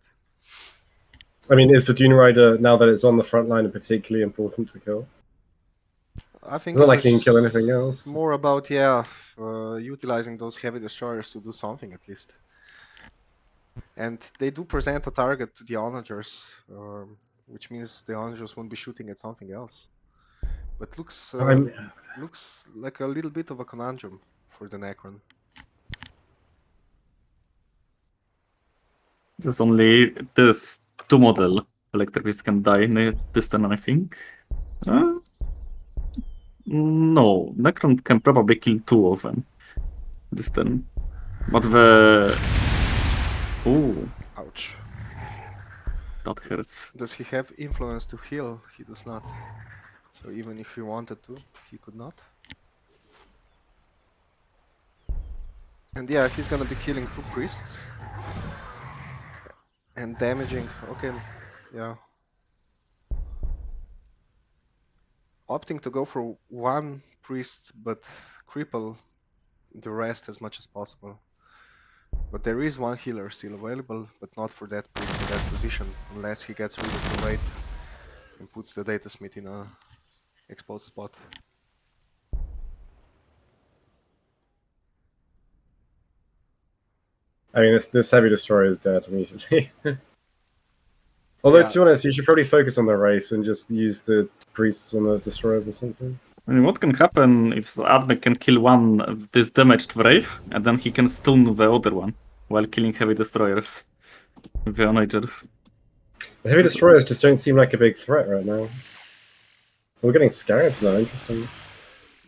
I mean, is the Dune Rider, now that it's on the front line, particularly important to kill? I think It's not it like was he can kill anything else. more about utilizing those heavy destroyers to do something at least. And they do present a target to the onagers, which means the onagers won't be shooting at something else. But looks like a little bit of a conundrum for the Necron. There's only this 2 model Electric can die in this turn, I think. No, Necron can probably kill 2 of them this turn. But the... Ooh, Ouch. that hurts. Does he have influence to heal? He does not. So even if he wanted to, he could not. And yeah, he's gonna be killing 2 priests. And damaging, okay, yeah. Opting to go for 1 priest, but cripple the rest as much as possible. But there is 1 healer still available, but not for that priest in that position, unless he gets rid of the raid and puts the data smith in a exposed spot. I mean, this heavy destroyer is dead immediately. Although, Yeah. to be honest, you should probably focus on the race and just use the priests on the destroyers or something. I mean, what can happen if Admech can kill 1 of this damaged Wraith, and then he can stun the other one while killing heavy destroyers with the onagers. The heavy destroyers just don't seem like a big threat right now. We're getting scarabs now, interesting.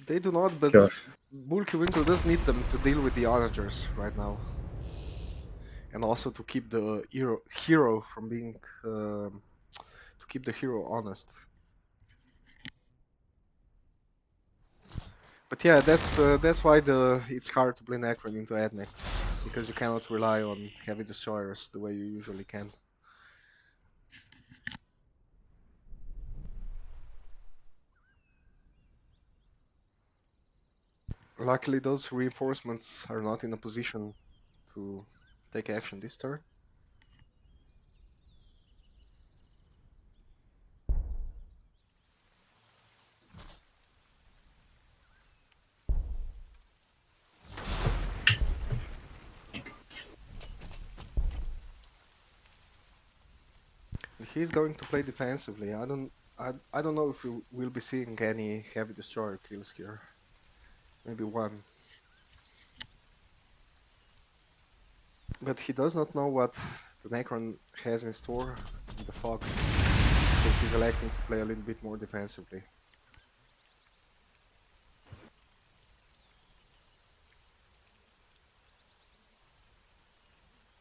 They do not, but Gosh. BulkiVinkl does need them to deal with the onagers right now. And also to keep the hero from being... to keep the hero honest. But yeah, that's why it's hard to play Necron into Admech, because you cannot rely on heavy destroyers the way you usually can. Luckily, those reinforcements are not in a position to take action this turn. He's going to play defensively. I don't know if we will be seeing any heavy destroyer kills here. Maybe 1. But he does not know what the Necron has in store in the fog, so he's electing to play a little bit more defensively.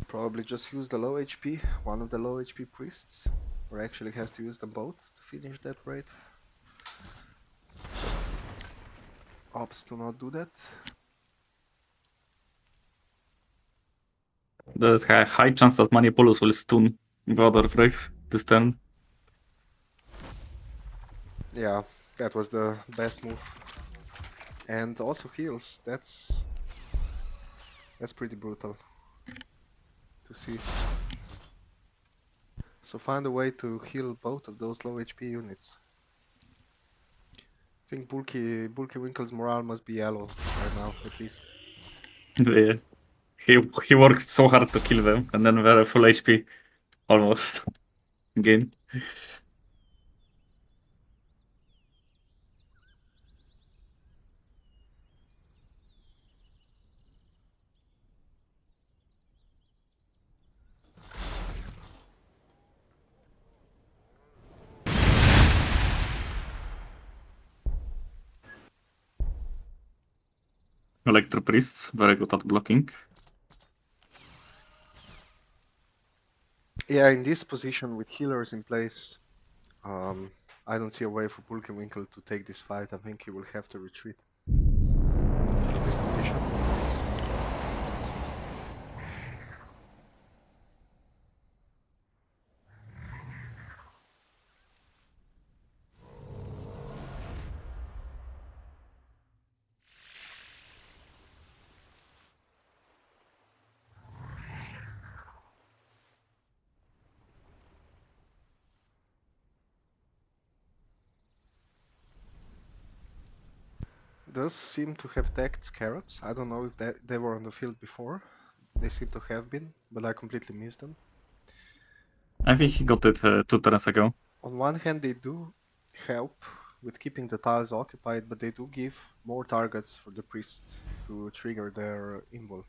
Probably just use the low HP, one of the low HP priests, or actually has to use them both to finish that raid. But opts do not do that. There's a high chance that Manipulus will stun the other Wraith this turn. Yeah, that was the best move. And also heals, that's pretty brutal to see. So find a way to heal both of those low HP units. I think BulkiVinkl's morale must be yellow right now, at least. Yeah. He worked so hard to kill them, and then they're full HP. Almost. Again. Electro Priests, very good at blocking. Yeah, in this position with healers in place, I don't see a way for BulkiVinkl to take this fight. I think he will have to retreat in this position. Does seem to have tagged Scarabs. I don't know if they were on the field before. They seem to have been, but I completely missed them. I think he got it 2 turns ago. On one hand, they do help with keeping the tiles occupied, but they do give more targets for the priests to trigger their invul.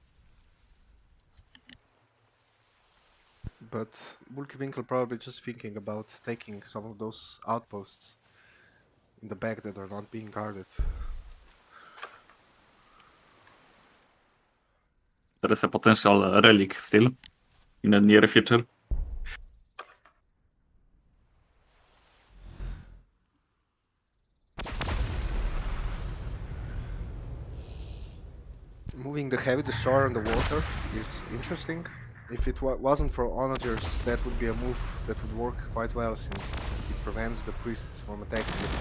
But BulkiVinkl probably just thinking about taking some of those outposts in the back that are not being guarded. There is a potential relic still in the near future. Moving the heavy destroyer on the water is interesting. If it wasn't for onagers, that would be a move that would work quite well, since it prevents the priests from attacking it.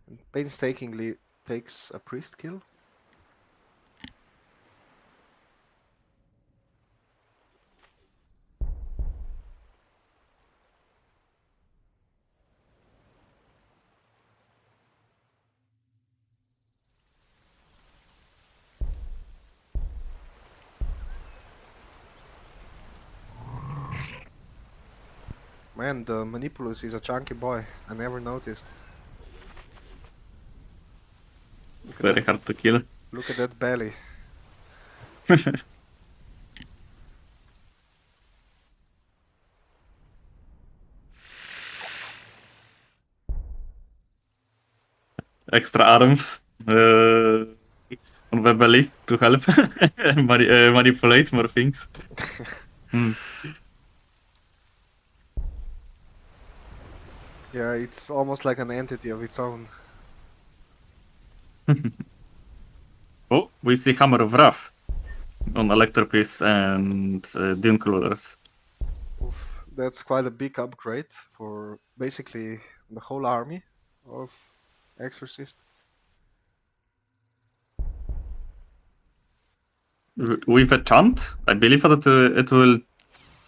And painstakingly takes a priest kill. Man, the Manipulus is a chunky boy. I never noticed. Very hard to kill. Look at that belly. Extra arms on the belly to help manipulate more things. Yeah, it's almost like an entity of its own. Oh, we see Hammer of Wrath on Electropiece and Doom Crullers. Oof, that's quite a big upgrade for basically the whole army of Exorcist. With a chant, I believe that it will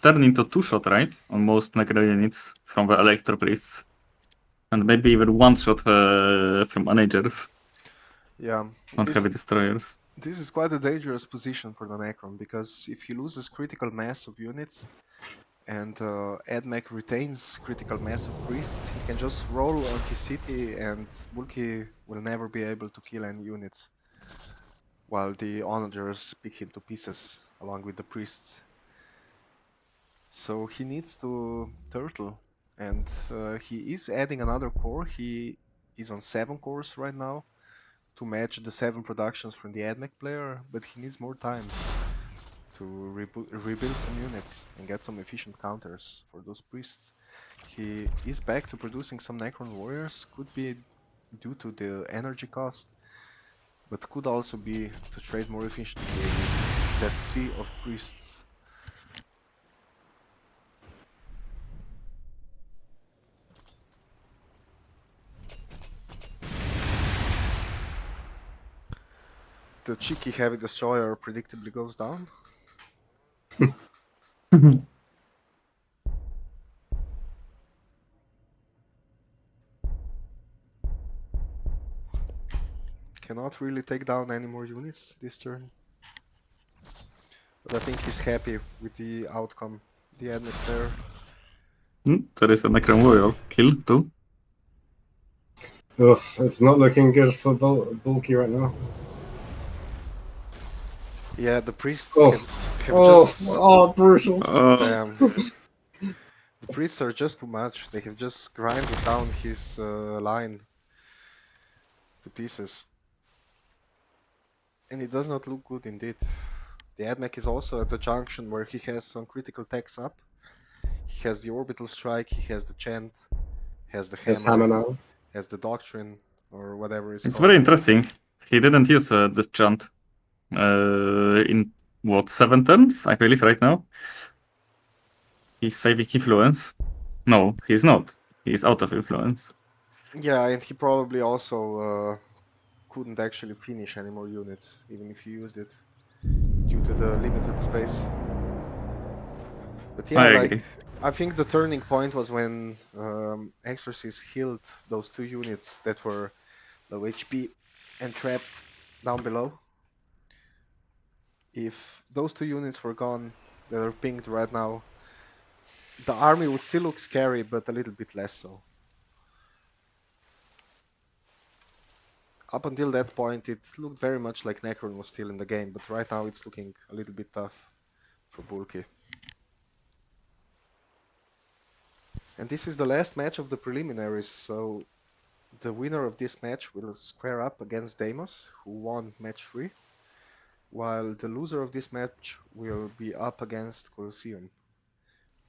turn into 2-shot, right? On most Necron units from the Electropriests. And maybe even 1-shot from Managers. Yeah, On Heavy Destroyers. this is quite a dangerous position for the Necron, because if he loses critical mass of units and Admech retains critical mass of priests, he can just roll on his city and Bulky will never be able to kill any units, while the onagers pick him to pieces along with the priests. So he needs to turtle, and he is adding another core. He is on 7 cores right now to match the 7 productions from the Admech player, but he needs more time to rebuild some units and get some efficient counters for those priests. He is back to producing some Necron warriors, could be due to the energy cost, but could also be to trade more efficiently with that sea of priests. The cheeky heavy destroyer predictably goes down. Cannot really take down any more units this turn. But I think he's happy with the outcome. The Admech player. There is a Necron Warrior kill too. Ugh, it's not looking good for Bulky right now. Yeah, the priests Oh, can just... brutal. Damn. The priests are just too much. They have just grinded down his line to pieces. And it does not look good indeed. The Admech is also at the junction where he has some critical techs up. He has the Orbital Strike, he has the Chant, has the There's Hammer, hammer now. has the Doctrine, or whatever it's It's called. very interesting. He didn't use this chant in what 7 turns, I believe, right now. He's saving influence. No, he's not. He's out of influence. Yeah, and he probably also couldn't actually finish any more units, even if he used it, due to the limited space. But yeah, I like, agree. I think the turning point was when Exarsist healed those 2 units that were low HP and trapped down below. If those 2 units were gone, that are pinged right now, the army would still look scary, but a little bit less so. Up until that point, it looked very much like Necron was still in the game, but right now it's looking a little bit tough for Bulky. And this is the last match of the preliminaries, so the winner of this match will square up against Deimos, who won match 3, while the loser of this match will be up against Colosseum,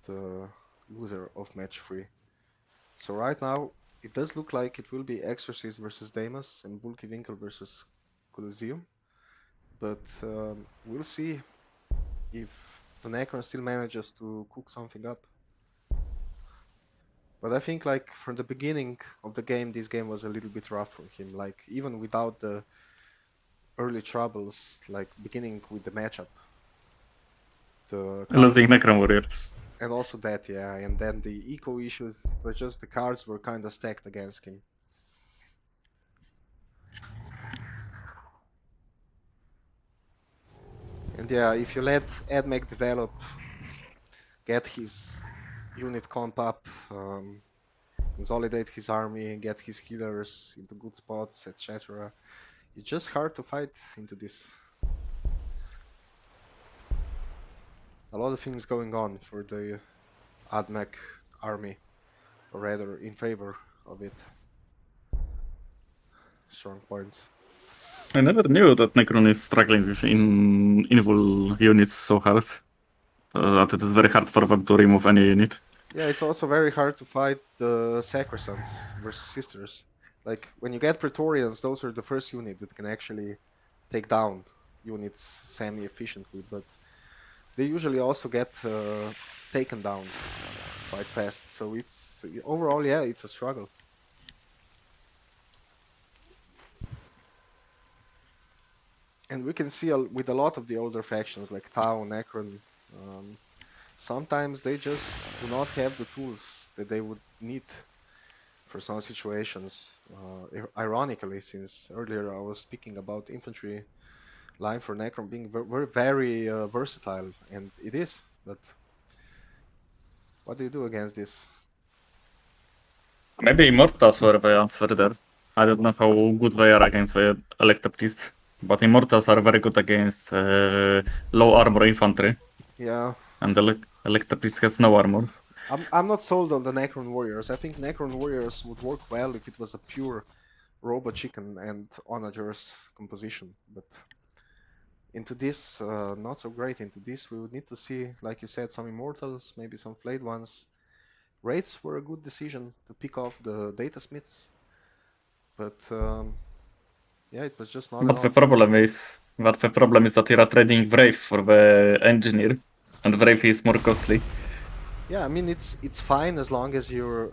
the loser of match 3. So right now, it does look like it will be Exorcist versus Deimos and BulkiVinkl versus Colosseum, but we'll see if the Necron still manages to cook something up. But I think, like, from the beginning of the game, this game was a little bit rough for him. Like, even without the early troubles, like beginning with the matchup, the Losing Necron Warriors. and also that, yeah, and then the eco issues, but just the cards were kind of stacked against him. And yeah, if you let Admech develop, get his unit comp up, consolidate his army, get his healers into good spots, etc., it's just hard to fight into this. A lot of things going on for the Admech army, or rather in favor of it. Strong points. I never knew that Necron is struggling with invul units so hard. That it is very hard for them to remove any unit. Yeah, it's also very hard to fight the Sacrosancts versus Sisters. Like, when you get Praetorians, those are the first unit that can actually take down units semi-efficiently, but they usually also get taken down quite fast. So it's overall, yeah, it's a struggle. And we can see with a lot of the older factions like Tau, Necron, sometimes they just do not have the tools that they would need for some situations. Ironically, since earlier I was speaking about infantry line for Necron being very versatile, and it is, but what do you do against this? Maybe Immortals were the answer there. I don't know how good they are against the Electa Priest, but Immortals are very good against low armor infantry. Yeah. And the Electa Priest has no armor. I'm not sold on the Necron Warriors. I think Necron Warriors would work well if it was a pure Robot Chicken and Onagers composition, but into this, not so great. Into this, we would need to see, like you said, some Immortals, maybe some Flayed ones. Raids were a good decision to pick off the Data Smiths, but yeah, it was just not But enough. the problem is that you are trading Brave for the Engineer, and Brave is more costly. Yeah, I mean, it's fine as long as you're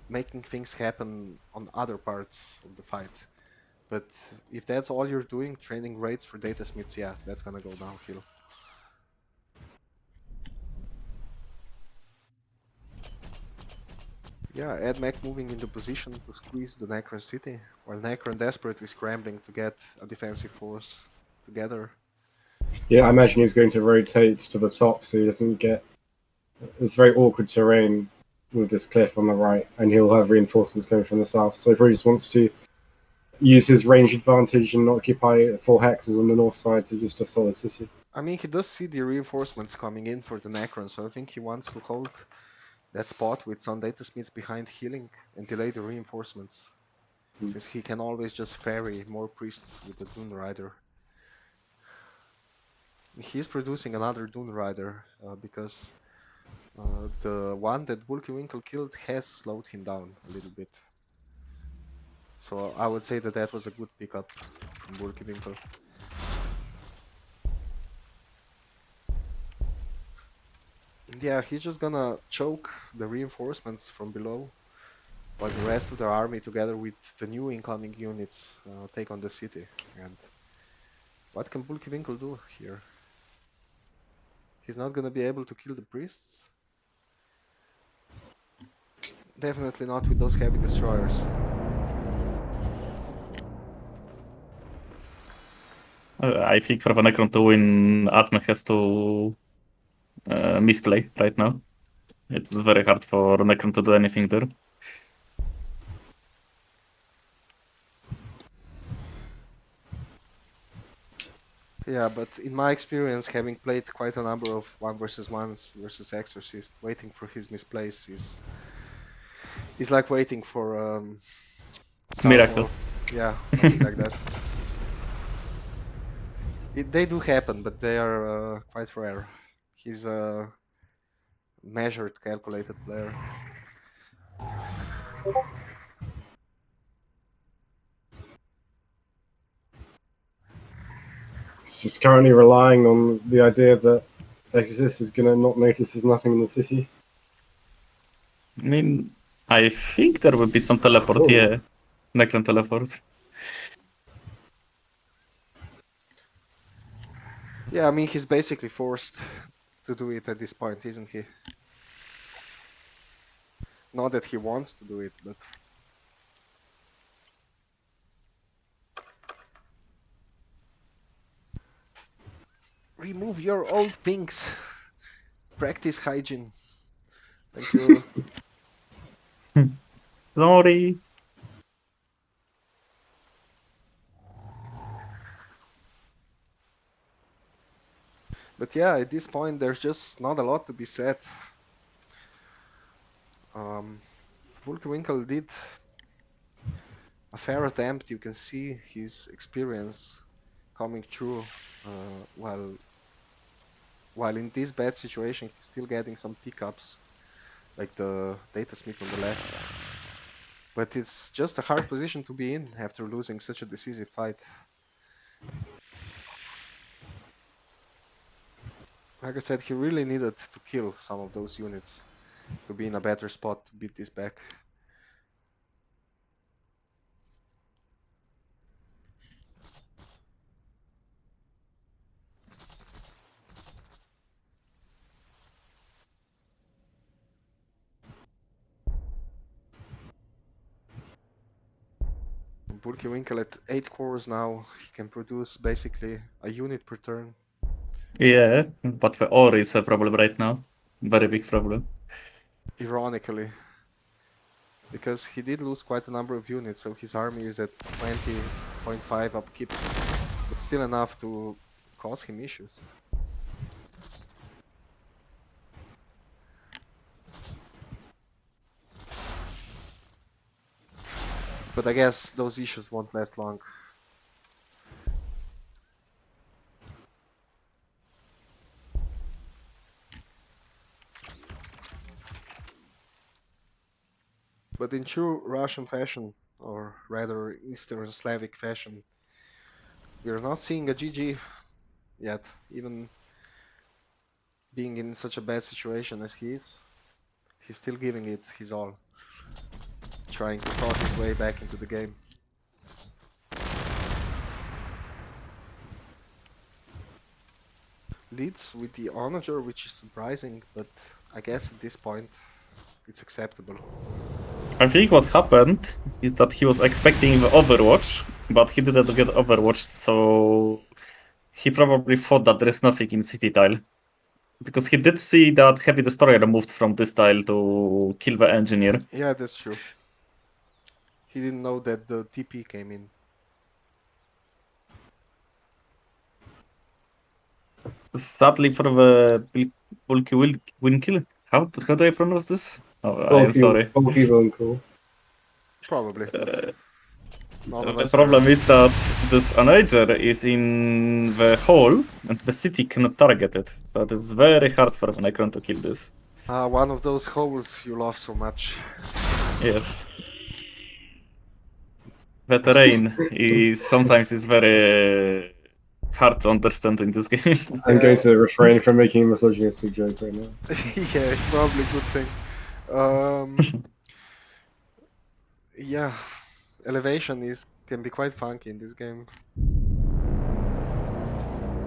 making things happen on other parts of the fight. But if that's all you're doing, training raids for Data Smiths, yeah, that's gonna go downhill. Yeah, Admech moving into position to squeeze the Necron city, while Necron desperately scrambling to get a defensive force together. Yeah, I imagine he's going to rotate to the top so he doesn't get... It's very awkward terrain with this cliff on the right, and he'll have reinforcements coming from the south. So he probably just wants to use his range advantage and occupy 4 hexes on the north side to just assault the city. I mean, he does see the reinforcements coming in for the Necron, so I think he wants to hold that spot with some Data Smiths behind healing and delay the reinforcements, since he can always just ferry more priests with the Dune Rider. He's producing another Dune Rider because The one that BulkiVinkl killed has slowed him down a little bit. So I would say that that was a good pickup from BulkiVinkl. Yeah, he's just gonna choke the reinforcements from below, while the rest of the army, together with the new incoming units, take on the city. And what can BulkiVinkl do here? He's not gonna be able to kill the priests? Definitely not with those heavy destroyers. I think for the Necron to win, Admech has to misplay right now. It's very hard for Necron to do anything there. Yeah, but in my experience, having played quite a number of 1v1s versus Exarsist, waiting for his misplays is like waiting for Miracle. Yeah, something like that. They do happen, but they are quite rare. He's a measured, calculated player. It's just currently relying on the idea that Exorcist is gonna not notice there's nothing in the city. I mean, I think there will be some teleport, Oh. yeah. Necron teleport. Yeah, I mean, he's basically forced to do it at this point, isn't he? Not that he wants to do it, but... Remove your old pinks. Practice hygiene. Thank you. Sorry. But yeah, at this point, there's just not a lot to be said. BulkiVinkl did a fair attempt. You can see his experience coming through, while in this bad situation, he's still getting some pickups, like the data smith on the left. But it's just a hard position to be in after losing such a decisive fight. Like I said, he really needed to kill some of those units to be in a better spot to beat this back. BulkiVinkl at 8 cores now, he can produce basically a unit per turn. Yeah, but the ore is a problem right now. Very big problem. Ironically, because he did lose quite a number of units, so his army is at 20.5 upkeep, but still enough to cause him issues. But I guess those issues won't last long. But in true Russian fashion, or rather Eastern Slavic fashion, we are not seeing a GG yet, even being in such a bad situation as he is. He's still giving it his all, trying to talk his way back into the game. Leads with the onager, which is surprising, but I guess at this point it's acceptable. I think what happened is that he was expecting the Overwatch, but he didn't get Overwatched, so he probably thought that there is nothing in city tile. Because he did see that heavy destroyer moved from this tile to kill the engineer. Yeah, that's true. He didn't know that the TP came in. Sadly for the BulkiVinkl, how do I pronounce this? Oh, I am sorry. BulkiVinkl. Probably. The problem is that this onager is in the hole and the city cannot target it. So it's very hard for the Necron to kill this. One of those holes you love so much. Yes. The terrain is sometimes very hard to understand in this game. I'm going to refrain from making a misogynistic joke right now. Yeah, probably good thing. Yeah, elevation can be quite funky in this game.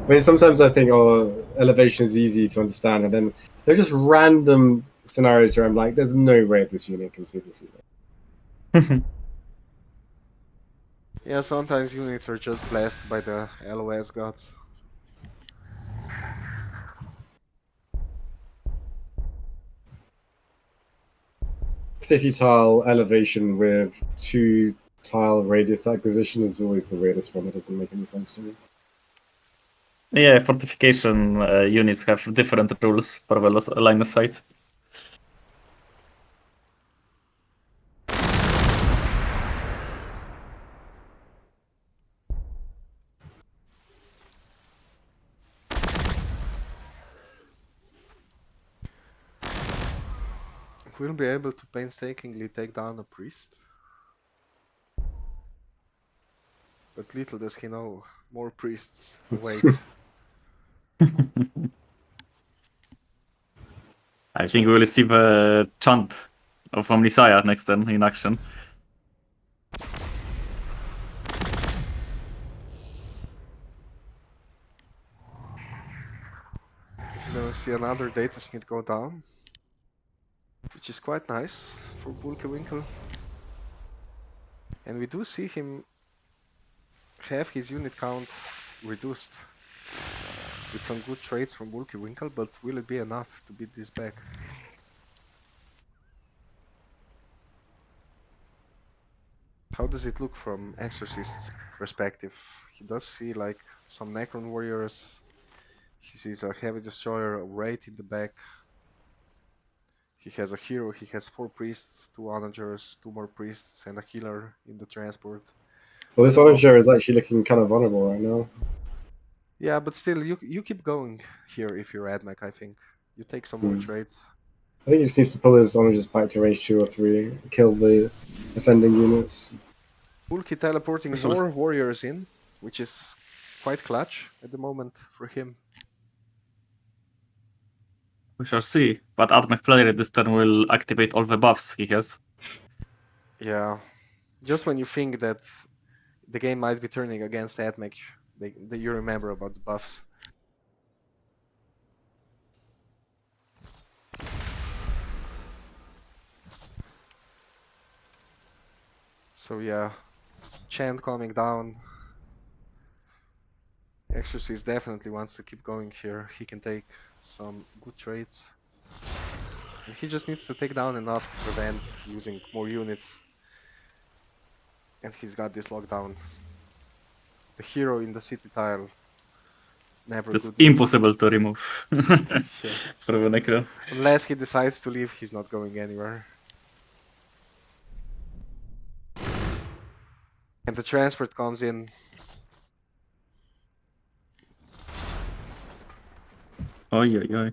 I mean, sometimes I think, oh, elevation is easy to understand, and then there are just random scenarios where I'm like, there's no way this unit can see this unit. Yeah, sometimes units are just blessed by the LOS gods. City tile elevation with 2 tile radius acquisition is always the weirdest one that doesn't make any sense to me. Yeah, fortification units have different rules for the line of sight. We'll be able to painstakingly take down a priest. But little does he know, more priests await. I think we will see the chant of Omnisaya next turn in action. We're gonna see another data smith go down, which is quite nice for BulkiVinkl. And we do see him have his unit count reduced with some good trades from BulkiVinkl, but will it be enough to beat this back? How does it look from Exarsist's perspective? He does see like some Necron warriors. He sees a heavy destroyer, a wraith in the back. He has a hero, he has 4 priests, 2 onagers, 2 more priests, and a healer in the transport. Well, this onager is actually looking kind of vulnerable right now. Yeah, but still, you keep going here if you're Admech, I think. You take some more trades. I think he just needs to pull his onagers back to range 2 or 3, kill the offending units. Bulky teleporting more warriors in, which is quite clutch at the moment for him. We shall see, but Admech player this turn will activate all the buffs he has. Yeah, just when you think that the game might be turning against Admech, you remember about the buffs. So yeah, Chant coming down. Exorcist definitely wants to keep going here. He can take some good trades. And he just needs to take down enough to prevent using more units. And he's got this lockdown. The hero in the city tile. Never It's good news. impossible to remove from the Necron. Unless he decides to leave, he's not going anywhere. And the transport comes in. Oi, oi, oi.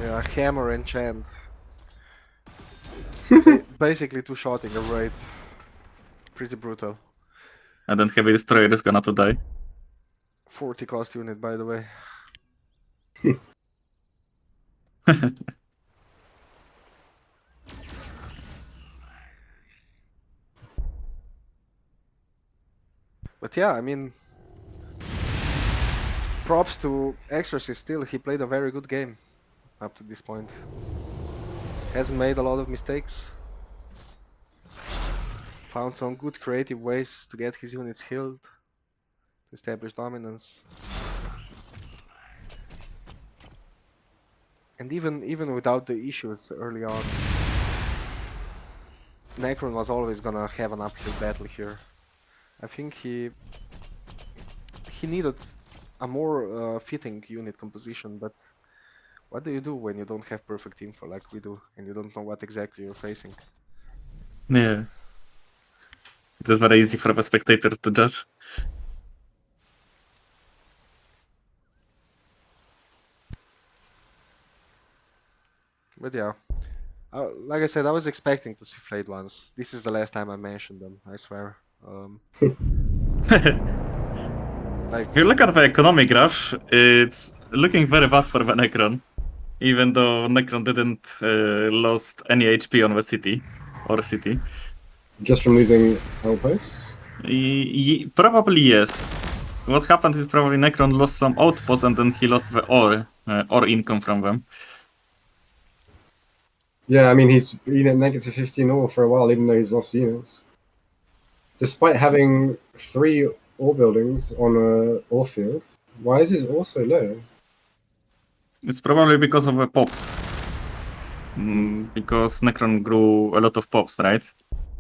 Yeah, hammer and chant. Basically two-shotting a raid. Pretty brutal. And then Heavy Destroyer is gonna to die. 40 cost unit, by the way. But yeah, I mean, props to Exorcist still. He played a very good game up to this point. Hasn't made a lot of mistakes. Found some good creative ways to get his units healed, to establish dominance. And even without the issues early on, Necron was always gonna have an uphill battle here. I think he needed a more fitting unit composition, but what do you do when you don't have perfect info like we do, and you don't know what exactly you're facing? Yeah. It is very easy for a spectator to judge. But yeah, like I said, I was expecting to see flayed ones. This is the last time I mentioned them, I swear. Like, If you look at the economy graph, it's looking very bad for the Necron. Even though Necron didn't lost any HP on the city. Or city. Just from losing outposts? Probably yes. What happened is probably Necron lost some outposts and then he lost the ore income from them. Yeah, I mean, he's been at negative 15 ore for a while, even though he's lost units. Despite having 3 ore buildings on a ore field, why is his ore so low? It's probably because of the pops. Because Necron grew a lot of pops, right?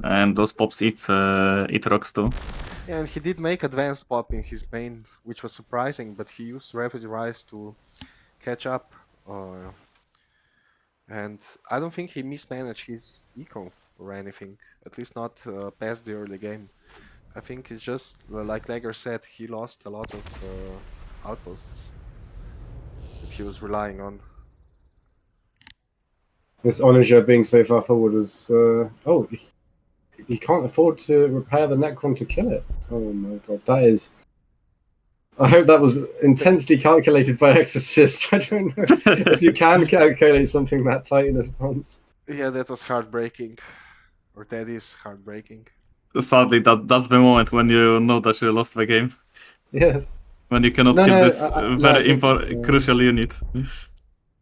And those pops eat rocks too. yeah, and he did make advanced pop in his main, which was surprising, but he used Rapid Rise to catch up. And I don't think he mismanaged his eco or anything, at least not past the early game. I think it's just, like Lagger said, he lost a lot of outposts that he was relying on. This Onager being so far forward was... oh, he can't afford to repair the Necron to kill it. Oh my god, that is... I hope that was intensely calculated by Exarsist. I don't know if you can calculate something that tight in advance. Yeah, that was heartbreaking. Or that is heartbreaking. Sadly, that's the moment when you know that you lost the game. Yes. When you cannot kill this crucial unit.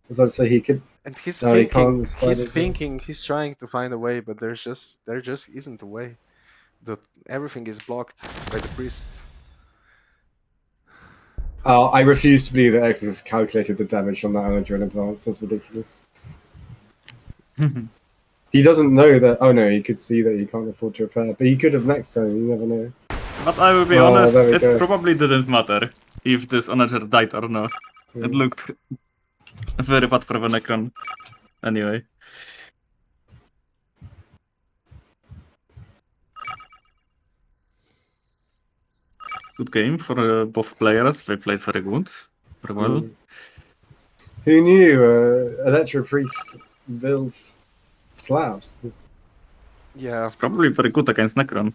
As I'd say, he could... And he's No, he can't thinking, he's trying to find a way, but there just isn't a way. Everything is blocked by the priests. I refuse to believe that Exodus calculated the damage on that Onager in advance. That's ridiculous. He doesn't know that... Oh no, he could see that he can't afford to repair, but he could have next time, you never know. But I will be honest, it probably didn't matter if this Onager died or not. It looked very bad for the Necron. Anyway. Good game for both players. They played very good. Very well. Who knew Electro Priest builds slabs? Yeah. It's probably very good against Necron.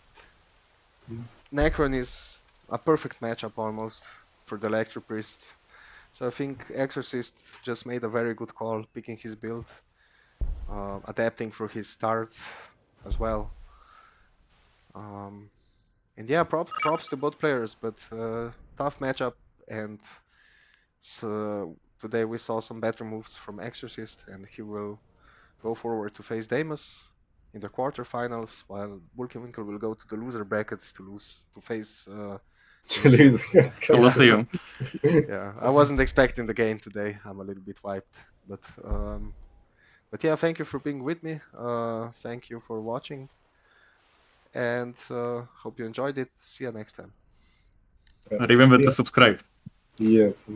Necron is a perfect matchup almost for the Electro Priest. So I think Exorcist just made a very good call picking his build, adapting for his start as well. And yeah, props to both players, but tough matchup. And so today we saw some better moves from Exorcist, and he will go forward to face Damus in the quarterfinals, while BulkiVinkl will go to the loser brackets to face. Colosseum. Yeah, I wasn't expecting the game today. I'm a little bit wiped, but yeah, thank you for being with me. Thank you for watching, and hope you enjoyed it. See you next time. Remember to subscribe. Yes.